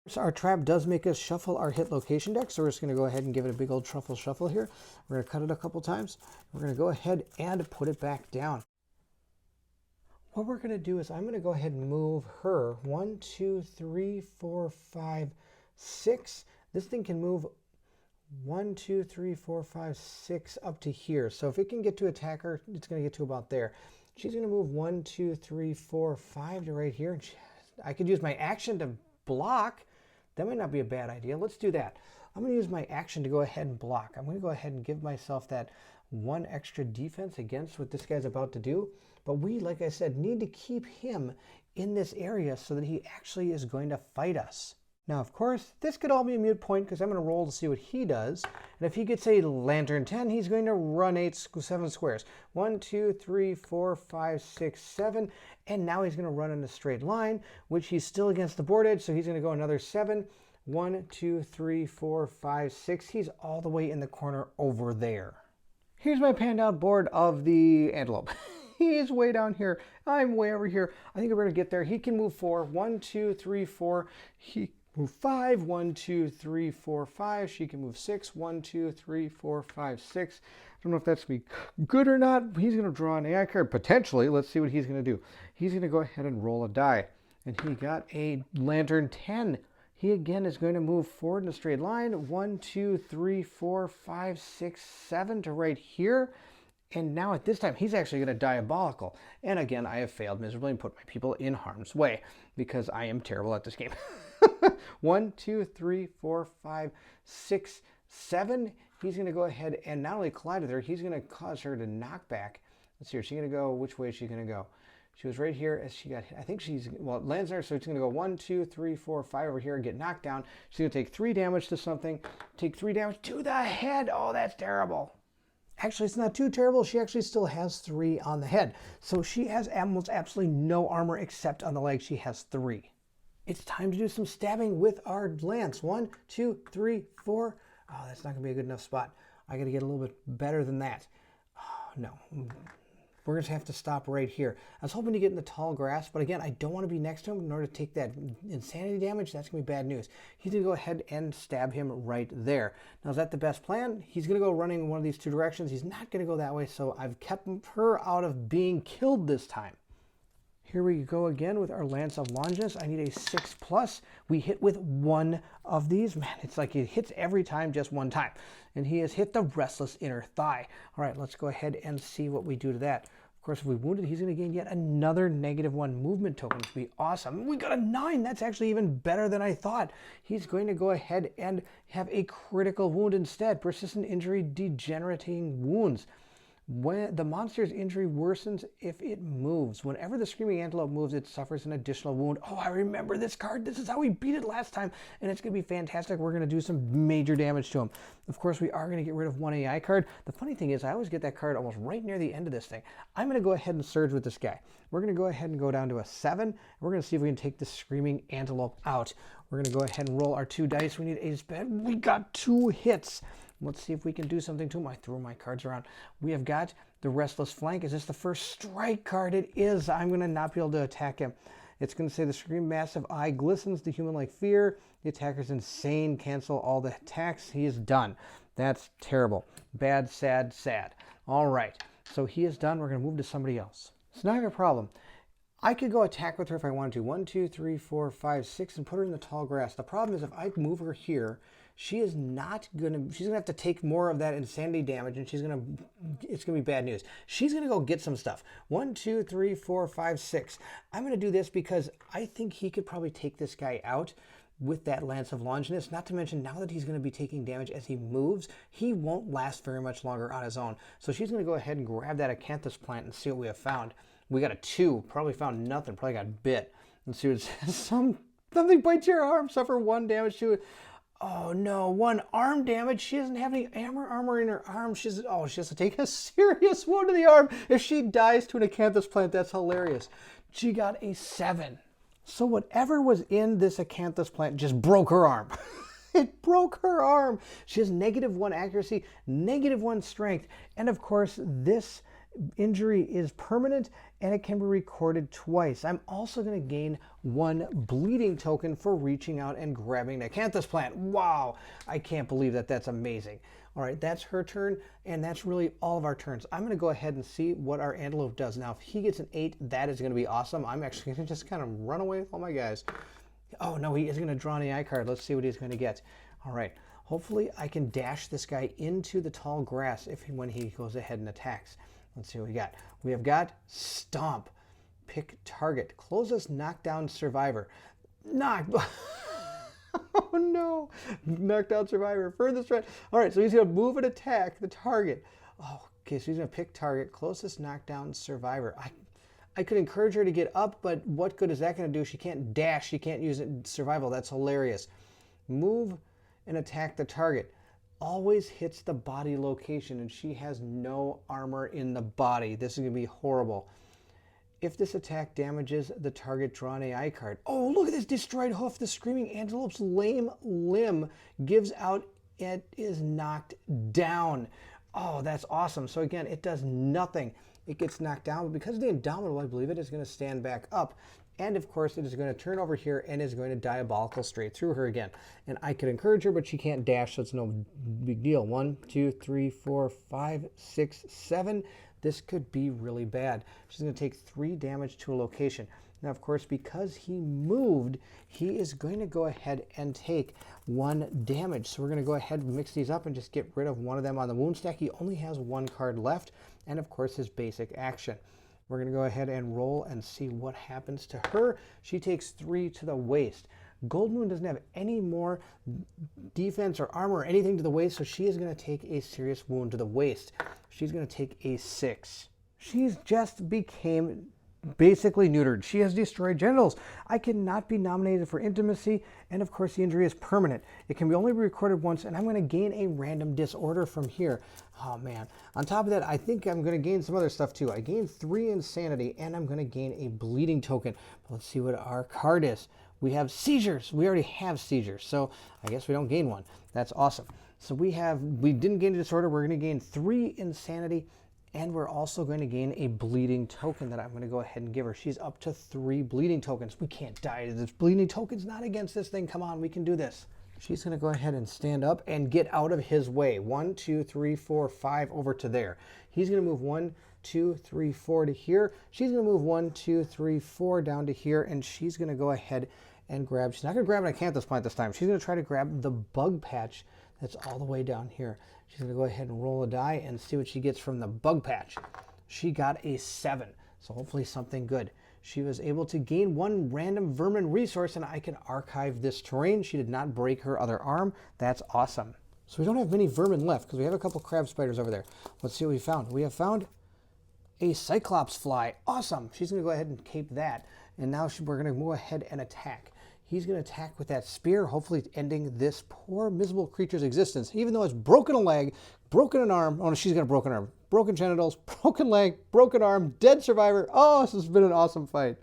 So our trap does make us shuffle our hit location deck, so we're just going to go ahead and give it a big old truffle shuffle here. We're going to cut it a couple times. We're going to go ahead and put it back down. What we're going to do is I'm going to go ahead and move her 1, 2, 3, 4, 5, 6. This thing can move 1, 2, 3, 4, 5, 6 up to here. So if it can get to attack her, it's going to get to about there. She's going to move 1, 2, 3, 4, 5 to right here. And I could use my action to block. That might not be a bad idea. Let's do that. I'm going to use my action to go ahead and block. I'm going to go ahead and give myself that 1 extra defense against what this guy's about to do. But we, like I said, need to keep him in this area so that he actually is going to fight us. Now, of course, this could all be a moot point because I'm going to roll to see what he does. And if he gets a lantern 10, he's going to run 7 squares. 1, 2, 3, 4, 5, 6, 7. And now he's going to run in a straight line, which he's still against the board edge. So he's going to go another 7. 1, 2, 3, 4, 5, 6. He's all the way in the corner over there. Here's my panned out board of the Antelope. He is way down here. I'm way over here. I think we're going to get there. He can move 4. 1, 2, 3, 4. He move 5. 1, 2, 3, 4, 5. She can move 6. 1, 2, 3, 4, 5, 6. I don't know if that's going to be good or not. He's going to draw an AI card, potentially. Let's see what he's going to do. He's going to go ahead and roll a die. And he got a lantern 10. He again is going to move forward in a straight line. 1, 2, 3, 4, 5, 6, 7 to right here. And now at this time, he's actually going to diabolical. And again, I have failed miserably and put my people in harm's way because I am terrible at this game. 1, 2, 3, 4, 5, 6, 7. He's going to go ahead and not only collide with her, he's going to cause her to knock back. Let's see, is she going to go? Which way is she going to go? She was right here as she got hit. I think she's, well, it lands there, so it's going to go 1, 2, 3, 4, 5 over here and get knocked down. She's going to take 3 damage to something, take 3 damage to the head. Oh, that's terrible. Actually, it's not too terrible. She actually still has 3 on the head. So she has almost absolutely no armor except on the leg. She has 3. It's time to do some stabbing with our lance. 1, 2, 3, 4. Oh, that's not going to be a good enough spot. I got to get a little bit better than that. Oh, no. We're going to have to stop right here. I was hoping to get in the tall grass, but again, I don't want to be next to him in order to take that insanity damage. That's going to be bad news. He's going to go ahead and stab him right there. Now, is that the best plan? He's going to go running in one of these two directions. He's not going to go that way, so I've kept her out of being killed this time. Here we go again with our Lance of Longinus. I need a 6+. We hit with one of these. Man, it's like it hits every time, just one time. And he has hit the Restless Inner Thigh. All right, let's go ahead and see what we do to that. Of course, if we wounded, he's going to gain yet another -1 movement token, which would be awesome. We got a 9. That's actually even better than I thought. He's going to go ahead and have a critical wound instead. Persistent injury, degenerating wounds. When the monster's injury worsens if it moves. Whenever the Screaming Antelope moves, it suffers an additional wound. Oh, I remember this card. This is how we beat it last time, and it's going to be fantastic. We're going to do some major damage to him. Of course, we are going to get rid of one AI card. The funny thing is, I always get that card almost right near the end of this thing. I'm going to go ahead and surge with this guy. We're going to go ahead and go down to a 7. And we're going to see if we can take the Screaming Antelope out. We're going to go ahead and roll our 2 dice. We need a sped. We got 2 hits. Let's see if we can do something to him. I threw my cards around. We have got the Restless Flank. Is this the first strike card? It is. I'm going to not be able to attack him. It's going to say the Scream Massive Eye glistens, the human-like fear. The attacker's insane. Cancel all the attacks. He is done. That's terrible. Bad, sad, sad. All right. So he is done. We're going to move to somebody else. So now I have a problem. I could go attack with her if I wanted to. 1, 2, 3, 4, 5, 6, and put her in the tall grass. The problem is if I move her here, she is not gonna. She's gonna have to take more of that insanity damage, and it's gonna be bad news. She's gonna go get some stuff. 1, 2, 3, 4, 5, 6. I'm gonna do this because I think he could probably take this guy out with that Lance of Longinus. Not to mention, now that he's going to be taking damage as he moves, he won't last very much longer on his own. So she's going to go ahead and grab that acanthus plant and see what we have found. We got a 2. Probably found nothing. Probably got bit. Let's see what it says. Something bites your arm. Suffer 1 damage to it. Oh no, 1 arm damage. She doesn't have any armor in her arm. She has to take a serious wound to the arm. If she dies to an acanthus plant, that's hilarious. She got a 7. So whatever was in this acanthus plant just broke her arm. It broke her arm. She has -1 accuracy, -1 strength. And of course, this injury is permanent and it can be recorded twice. I'm also going to gain 1 bleeding token for reaching out and grabbing the acanthus plant. Wow, I can't believe that. That's amazing. All right, that's her turn, and that's really all of our turns. I'm going to go ahead and see what our Antelope does. Now, if he gets an 8, that is going to be awesome. I'm actually going to just kind of run away with all my guys. Oh, no, he is going to draw an AI card. Let's see what he's going to get. All right, hopefully I can dash this guy into the tall grass when he goes ahead and attacks. Let's see what we got. We have got Stomp. Pick target. Closest knockdown survivor. Knock. Oh no. Knockdown survivor. Furthest threat. All right, so he's going to move and attack the target. Oh, okay, so he's going to pick target. Closest knockdown survivor. I could encourage her to get up, but what good is that going to do? She can't dash. She can't use it in survival. That's hilarious. Move and attack the target. Always hits the body location, and she has no armor in the body. This is going to be horrible. If this attack damages the target, draw an AI card. Oh, look at this destroyed hoof. The Screaming Antelope's lame limb gives out. It is knocked down. Oh, that's awesome. So again, it does nothing. It gets knocked down, but because of the Indomitable, I believe it is going to stand back up. And of course, it is going to turn over here and is going to diabolical straight through her again. And I could encourage her, but she can't dash, so it's no big deal. 1, 2, 3, 4, 5, 6, 7. This could be really bad. She's going to take 3 damage to a location. Now, of course, because he moved, he is going to go ahead and take 1 damage. So we're going to go ahead and mix these up and just get rid of one of them on the wound stack. He only has 1 card left, and of course, his basic action. We're going to go ahead and roll and see what happens to her. She takes 3 to the waist. Gold Moon doesn't have any more defense or armor or anything to the waist, so she is going to take a serious wound to the waist. She's going to take a 6. She's just became basically neutered. She has destroyed genitals. I cannot be nominated for intimacy, and of course the injury is permanent. It can only be recorded once, and I'm going to gain a random disorder from here. Oh man. On top of that, I think I'm going to gain some other stuff too. I gained 3 insanity, and I'm going to gain a bleeding token. But let's see what our card is. We have seizures. We already have seizures, so I guess we don't gain one. That's awesome. So we didn't gain a disorder. We're going to gain 3 insanity, and we're also going to gain a bleeding token that I'm going to go ahead and give her. She's up to 3 bleeding tokens. We can't die. This bleeding token's not against this thing. Come on, we can do this. She's going to go ahead and stand up and get out of his way. 1, 2, 3, 4, 5 over to there. He's going to move 1, 2, 3, 4 to here. She's going to move 1, 2, 3, 4 down to here, and she's going to go ahead and grab. She's not going to grab an acanthus plant this time. She's going to try to grab the bug patch that's all the way down here. She's going to go ahead and roll a die and see what she gets from the bug patch. She got a 7, so hopefully something good. She was able to gain 1 random vermin resource, and I can archive this terrain. She did not break her other arm. That's awesome. So we don't have many vermin left because we have a couple crab spiders over there. Let's see what we found. We have found a cyclops fly. Awesome. She's going to go ahead and cape that, and now we're going to go ahead and attack. He's going to attack with that spear, hopefully ending this poor, miserable creature's existence. Even though it's broken a leg, broken an arm. Oh, no, she's got a broken arm. Broken genitals, broken leg, broken arm, dead survivor. Oh, this has been an awesome fight.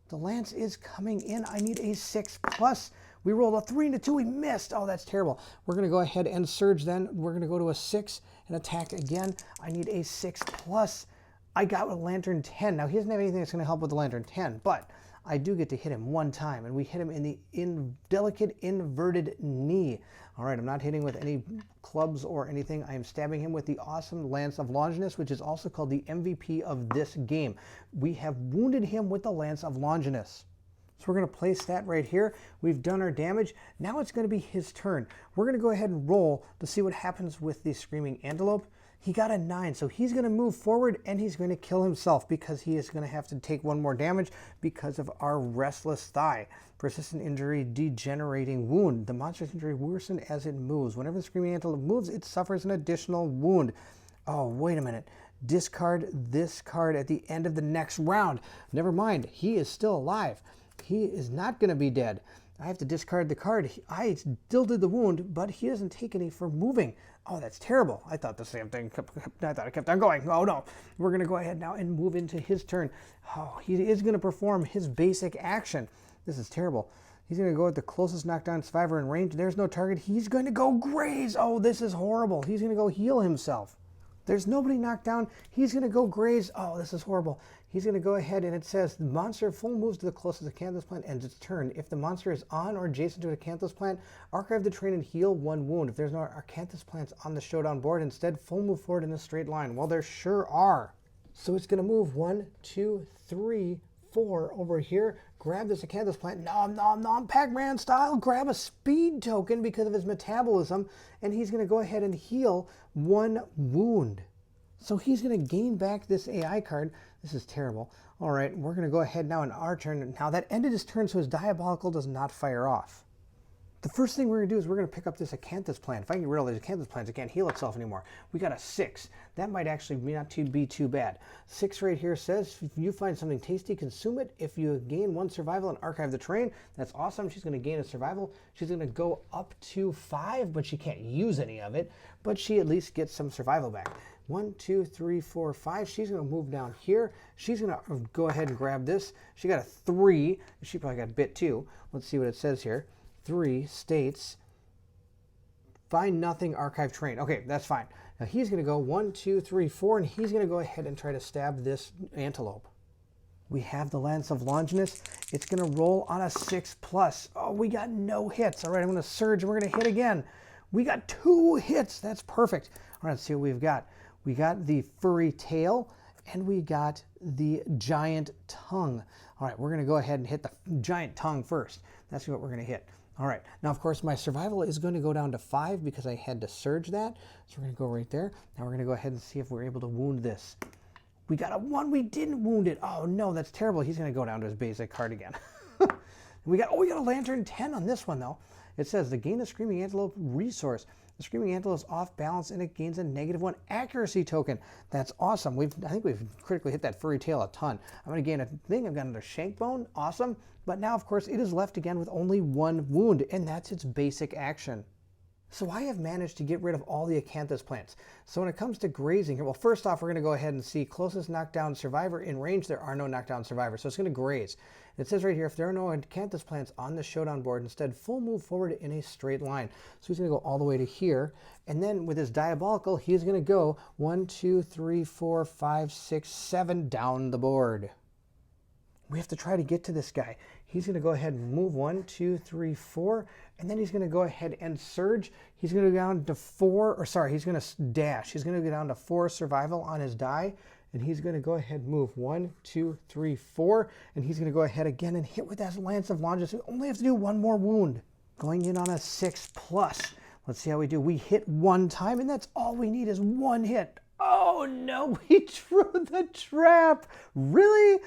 The lance is coming in. I need a 6+. We rolled a 3 and a 2. We missed. Oh, that's terrible. We're going to go ahead and surge then. We're going to go to a 6 and attack again. I need a 6+. I got a lantern 10. Now, he doesn't have anything that's going to help with the lantern 10, but I do get to hit him 1 time, and we hit him in the delicate inverted knee. All right, I'm not hitting with any clubs or anything. I am stabbing him with the awesome Lance of Longinus, which is also called the MVP of this game. We have wounded him with the Lance of Longinus. So we're going to place that right here. We've done our damage. Now it's going to be his turn. We're going to go ahead and roll to see what happens with the Screaming Antelope. He got a 9, so he's going to move forward and he's going to kill himself because he is going to have to take 1 more damage because of our restless thigh. Persistent injury, degenerating wound. The monster's injury worsened as it moves. Whenever the Screaming Antelope moves, it suffers an additional wound. Oh, wait a minute. Discard this card at the end of the next round. Never mind, he is still alive. He is not going to be dead. I have to discard the card. I still did the wound, but he doesn't take any for moving. Oh, that's terrible. I thought the same thing. I thought it kept on going. Oh, no. We're going to go ahead now and move into his turn. Oh, he is going to perform his basic action. This is terrible. He's going to go at the closest knockdown survivor in range. There's no target. He's going to go graze. Oh, this is horrible. He's going to go heal himself. There's nobody knocked down. He's going to go graze. Oh, this is horrible. He's going to go ahead, and it says the monster full moves to the closest acanthus plant ends its turn. If the monster is on or adjacent to an acanthus plant, archive the terrain and heal 1 wound. If there's no acanthus plants on the showdown board, instead full move forward in a straight line. Well, there sure are. So it's going to move 1, 2, 3, 4 over here. Grab this acanthus plant. Nom, nom, nom, Pac-Man style. Grab a speed token because of his metabolism, and he's going to go ahead and heal 1 wound. So he's going to gain back this AI card. This is terrible. All right, we're going to go ahead now in our turn. Now that ended his turn, so his diabolical does not fire off. The first thing we're going to do is we're going to pick up this acanthus plant. If I can get rid of these acanthus plants, it can't heal itself anymore. We got a 6. That might actually be too bad. 6 right here says, if you find something tasty, consume it. If you gain 1 survival and archive the terrain, that's awesome. She's going to gain a survival. She's going to go up to 5, but she can't use any of it. But she at least gets some survival back. 1, 2, 3, 4, 5. She's going to move down here. She's going to go ahead and grab this. She got a 3. She probably got bit too. Let's see what it says here. 3 states, find nothing, archive terrain. Okay, that's fine. Now he's going to go 1, 2, 3, 4, and he's going to go ahead and try to stab this antelope. We have the Lance of Longinus. It's going to roll on a 6+. Oh, we got no hits. All right, I'm going to surge and we're going to hit again. We got 2 hits. That's perfect. All right, let's see what we've got. We got the furry tail, and we got the giant tongue. All right, we're going to go ahead and hit the giant tongue first. That's what we're going to hit. All right, now of course my survival is going to go down to 5 because I had to surge that. So we're going to go right there. Now we're going to go ahead and see if we're able to wound this. We got a 1, we didn't wound it. Oh no, that's terrible. He's going to go down to his basic card again. we got a lantern 10 on this one though. It says the gain a Screaming Antelope resource. The Screaming Antelope is off balance and it gains a -1 accuracy token. That's awesome. I think we've critically hit that furry tail a ton. I'm going to gain a thing. I've got another shank bone. Awesome. But now, of course, it is left again with only 1 wound, and that's its basic action. So I have managed to get rid of all the acanthus plants. So when it comes to grazing here, well, first off, we're going to go ahead and see closest knockdown survivor in range. There are no knockdown survivors, so it's going to graze. It says right here, if there are no acanthus plants on the showdown board, instead full move forward in a straight line. So he's going to go all the way to here. And then with his diabolical, he's going to go 1, 2, 3, 4, 5, 6, 7 down the board. We have to try to get to this guy. He's going to go ahead and move 1, 2, 3, 4, and then he's going to go ahead and surge. He's going to go down to 4, or sorry, he's going to dash. He's going to go down to 4 survival on his die, and he's going to go ahead and move 1, 2, 3, 4, and he's going to go ahead again and hit with that Lance of Longes. We only have to do 1 more wound. Going in on a 6+. Let's see how we do. We hit 1 time, and that's all we need is 1 hit. Oh no, we drew the trap. Really?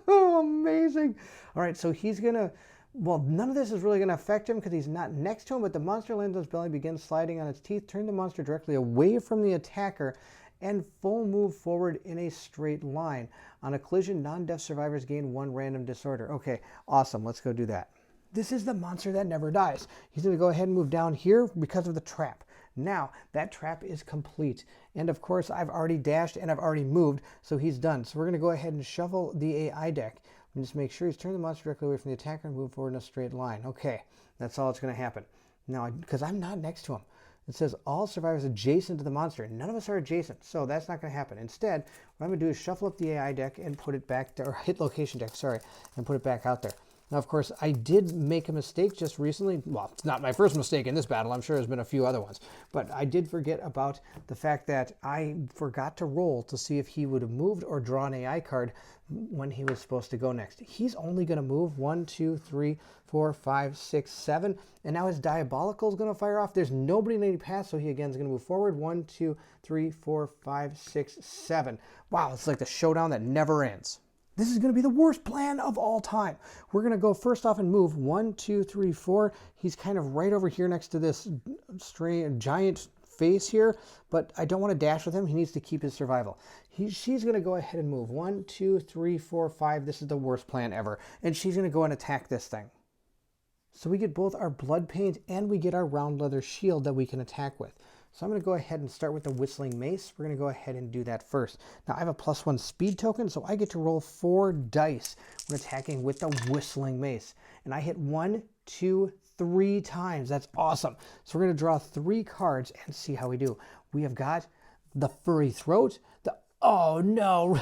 Oh, amazing. All right, so he's going to, well, none of this is really going to affect him because he's not next to him, but the monster lands on its belly, begins sliding on its teeth, turn the monster directly away from the attacker, and full move forward in a straight line. On a collision, non-death survivors gain 1 random disorder. Okay, awesome. Let's go do that. This is the monster that never dies. He's going to go ahead and move down here because of the trap. Now, that trap is complete. And of course, I've already dashed and I've already moved, so he's done. So we're going to go ahead and shuffle the AI deck. And just make sure he's turned the monster directly away from the attacker and move forward in a straight line. Okay, that's all that's going to happen. Now, because I'm not next to him, it says all survivors adjacent to the monster. None of us are adjacent, so that's not going to happen. Instead, what I'm going to do is shuffle up the AI deck and put it back, or hit location deck, sorry, and put it back out there. Now, of course, I did make a mistake just recently. Well, it's not my first mistake in this battle. I'm sure there's been a few other ones. But I did forget about the fact that I forgot to roll to see if he would have moved or draw an AI card when he was supposed to go next. He's only going to move 1, 2, 3, 4, 5, 6, 7. And now his diabolical is going to fire off. There's nobody in any path, so he again is going to move forward. 1, 2, 3, 4, 5, 6, 7. Wow, it's like the showdown that never ends. This is going to be the worst plan of all time. We're going to go first off and move 1, 2, 3, 4. He's kind of right over here next to this giant face here, but I don't want to dash with him. He needs to keep his survival. She's going to go ahead and move 1, 2, 3, 4, 5. This is the worst plan ever. And she's going to go and attack this thing. So we get both our blood paint and we get our round leather shield that we can attack with. So I'm going to go ahead and start with the Whistling Mace. We're going to go ahead and do that first. Now I have a +1 speed token, so I get to roll 4 dice when attacking with the Whistling Mace. And I hit 1, 2, 3 times. That's awesome. So we're going to draw 3 cards and see how we do. We have got the Furry Throat. Oh no!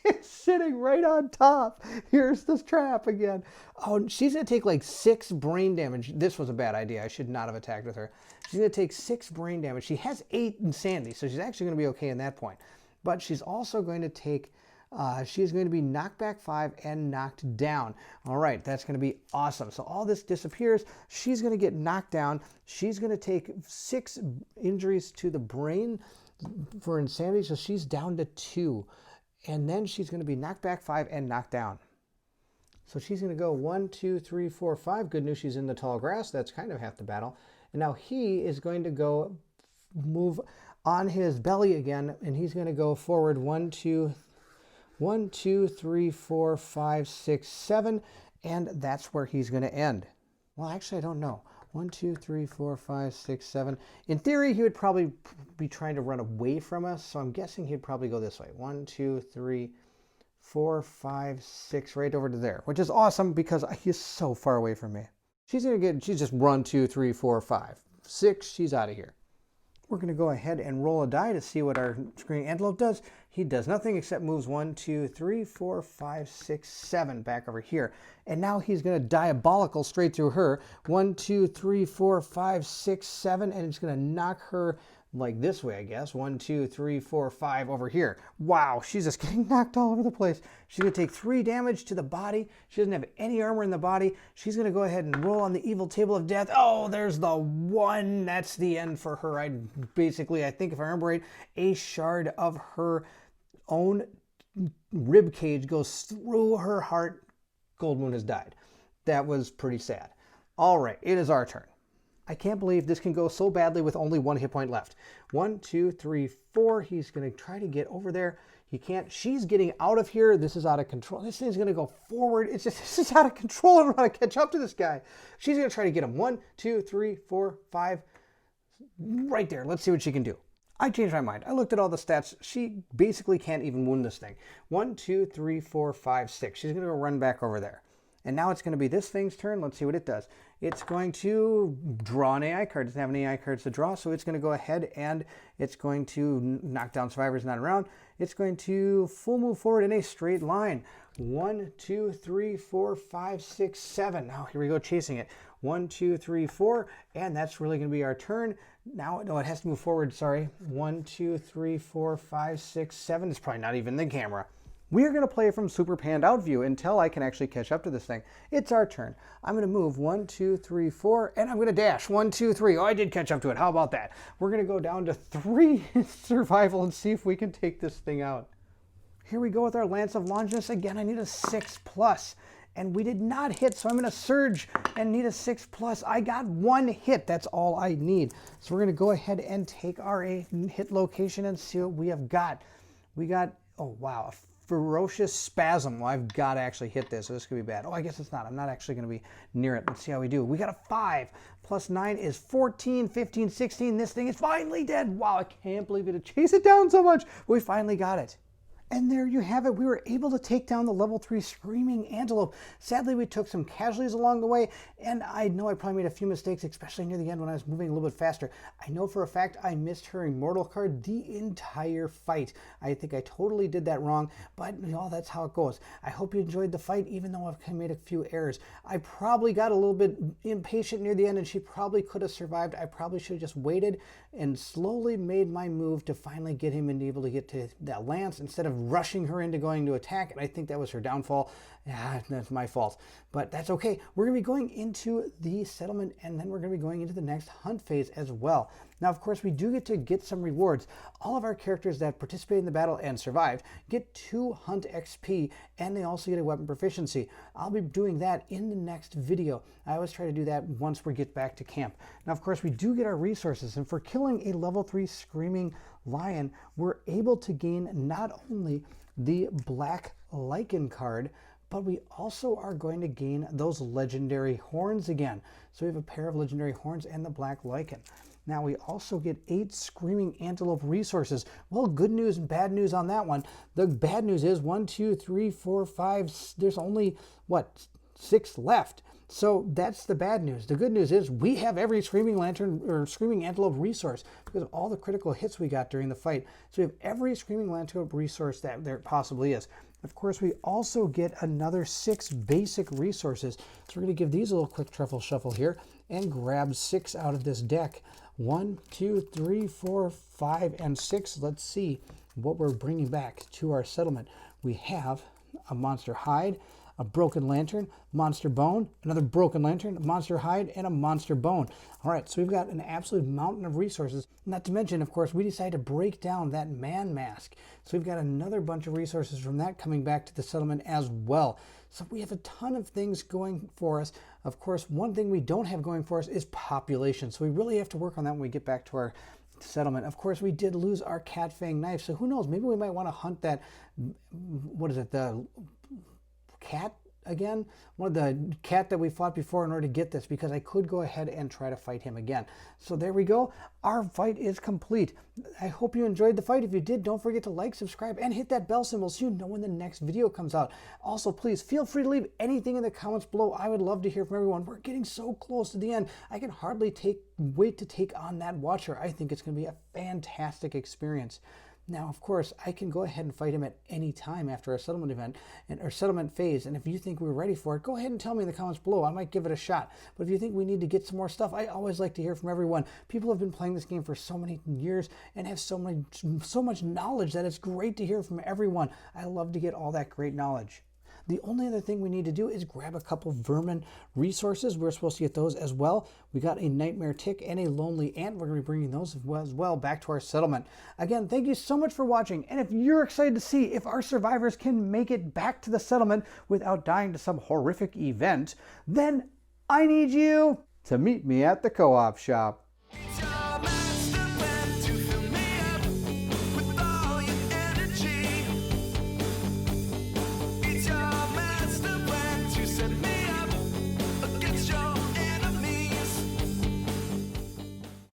It's sitting right on top. Here's this trap again. Oh, she's going to take like 6 brain damage. This was a bad idea. I should not have attacked with her. She's going to take 6 brain damage. She has 8 insanity, so she's actually going to be okay in that point. But she's also going to take, she's going to be knocked back 5 and knocked down. All right, that's going to be awesome. So all this disappears. She's going to get knocked down. She's going to take 6 injuries to the brain for insanity, so she's down to 2. And then she's going to be knocked back 5 and knocked down. So she's going to go 1, 2, 3, 4, 5. Good news, she's in the tall grass. That's kind of half the battle. And now he is going to go move on his belly again, and he's going to go forward 1, 2, 3, 4, 5, 6, 7, and that's where he's going to end. Well, actually, I don't know. 1, 2, 3, 4, 5, 6, 7. In theory, he would probably be trying to run away from us, so I'm guessing he'd probably go this way. 1, 2, 3, 4, 5, 6, right over to there, which is awesome because he's so far away from me. She's just 1, 2, 3, 4, 5, 6. She's out of here. We're going to go ahead and roll a die to see what our Screaming Antelope does. He does nothing except moves 1, 2, 3, 4, 5, 6, 7 back over here. And now he's going to diabolical straight through her. 1, 2, 3, 4, 5, 6, 7, and it's going to knock her like this way, I guess. 1, 2, 3, 4, 5 over here. Wow, she's just getting knocked all over the place. She's going to take 3 damage to the body. She doesn't have any armor in the body. She's going to go ahead and roll on the evil table of death. Oh, there's the 1. That's the end for her. I think if I remember right, a shard of her own rib cage goes through her heart. Gold Moon has died. That was pretty sad. All right, it is our turn. I can't believe this can go so badly with only 1 hit point left. 1, 2, 3, 4. He's going to try to get over there. He can't. She's getting out of here. This is out of control. This thing's going to go forward. It's just, this is out of control. I don't know how to catch up to this guy. She's going to try to get him. 1, 2, 3, 4, 5. Right there. Let's see what she can do. I changed my mind. I looked at all the stats. She basically can't even wound this thing. 1, 2, 3, 4, 5, 6. She's going to go run back over there. And now it's going to be this thing's turn. Let's see what it does. It's going to draw an AI card. It doesn't have any AI cards to draw, so it's going to go ahead and it's going to knock down survivors not around. It's going to full move forward in a straight line. 1, 2, 3, 4, 5, 6, 7. Now here we go chasing it. 1, 2, 3, 4, and that's really going to be our turn. Now, no, it has to move forward, sorry. 1, 2, 3, 4, 5, 6, 7. It's probably not even the camera. We're going to play from super panned out view until I can actually catch up to this thing. It's our turn. I'm going to move 1, 2, 3, 4, and I'm going to dash 1, 2, 3. Oh, I did catch up to it. How about that? We're going to go down to 3 survival and see if we can take this thing out. Here we go with our Lance of Longinus. Again, I need a 6+. And we did not hit, so I'm going to surge and need a 6+. I got 1 hit. That's all I need. So we're going to go ahead and take our hit location and see what we have got. We got, oh, wow, a ferocious spasm. Well, I've got to actually hit this, so this could be bad. Oh, I guess it's not. I'm not actually going to be near it. Let's see how we do. We got a 5 plus 9 is 14, 15, 16. This thing is finally dead. Wow, I can't believe it. Chase it down so much. We finally got it. And there you have it. We were able to take down the level 3 Screaming Antelope. Sadly, we took some casualties along the way, and I know I probably made a few mistakes, especially near the end when I was moving a little bit faster. I know for a fact I missed her Immortal card the entire fight. I think I totally did that wrong, but you know, that's how it goes. I hope you enjoyed the fight, even though I've made a few errors. I probably got a little bit impatient near the end, and she probably could have survived. I probably should have just waited and slowly made my move to finally get him and able to get to that lance instead of rushing her into going to attack, and I think that was her downfall. That's my fault, but that's okay. We're going to be going into the settlement, and then we're going to be going into the next hunt phase as well. Now, of course, we do get some rewards. All of our characters that participated in the battle and survived get 2 hunt XP, and they also get a weapon proficiency. I'll be doing that in the next video. I always try to do that once we get back to camp. Now, of course, we do get our resources, and for killing a level 3 Screaming Lion, we're able to gain not only the Black Lichen card, but we also are going to gain those legendary horns again. So we have a pair of legendary horns and the Black Lichen. Now we also get 8 Screaming Antelope resources. Well, good news and bad news on that one. The bad news is 1, 2, 3, 4, 5, there's only, what, 6 left. So that's the bad news. The good news is we have every Screaming Lantern or Screaming Antelope resource because of all the critical hits we got during the fight. So we have every Screaming Antelope resource that there possibly is. Of course, we also get another 6 basic resources. So we're going to give these a little quick truffle shuffle here and grab 6 out of this deck. 1, 2, 3, 4, 5, and 6. Let's see what we're bringing back to our settlement. We have a Monster Hide, a Broken Lantern, Monster Bone, another Broken Lantern, a Monster Hide, and a Monster Bone. All right, so we've got an absolute mountain of resources. Not to mention, of course, we decided to break down that man mask. So we've got another bunch of resources from that coming back to the settlement as well. So we have a ton of things going for us. Of course, one thing we don't have going for us is population. So we really have to work on that when we get back to our settlement. Of course, we did lose our Cat Fang knife. So who knows, maybe we might want to hunt that, what is it, the cat again? One of the cat that we fought before in order to get this, because I could go ahead and try to fight him again. So there we go. Our fight is complete. I hope you enjoyed the fight. If you did, don't forget to like, subscribe, and hit that bell symbol so you know when the next video comes out. Also, please feel free to leave anything in the comments below. I would love to hear from everyone. We're getting so close to the end. I can hardly wait to take on that Watcher. I think it's going to be a fantastic experience. Now, of course, I can go ahead and fight him at any time after a settlement event or settlement phase. And if you think we're ready for it, go ahead and tell me in the comments below. I might give it a shot. But if you think we need to get some more stuff, I always like to hear from everyone. People have been playing this game for so many years and have so much knowledge that it's great to hear from everyone. I love to get all that great knowledge. The only other thing we need to do is grab a couple vermin resources. We're supposed to get those as well. We got a Nightmare Tick and a Lonely Ant. We're going to be bringing those as well back to our settlement. Again, thank you so much for watching. And if you're excited to see if our survivors can make it back to the settlement without dying to some horrific event, then I need you to meet me at the co-op shop.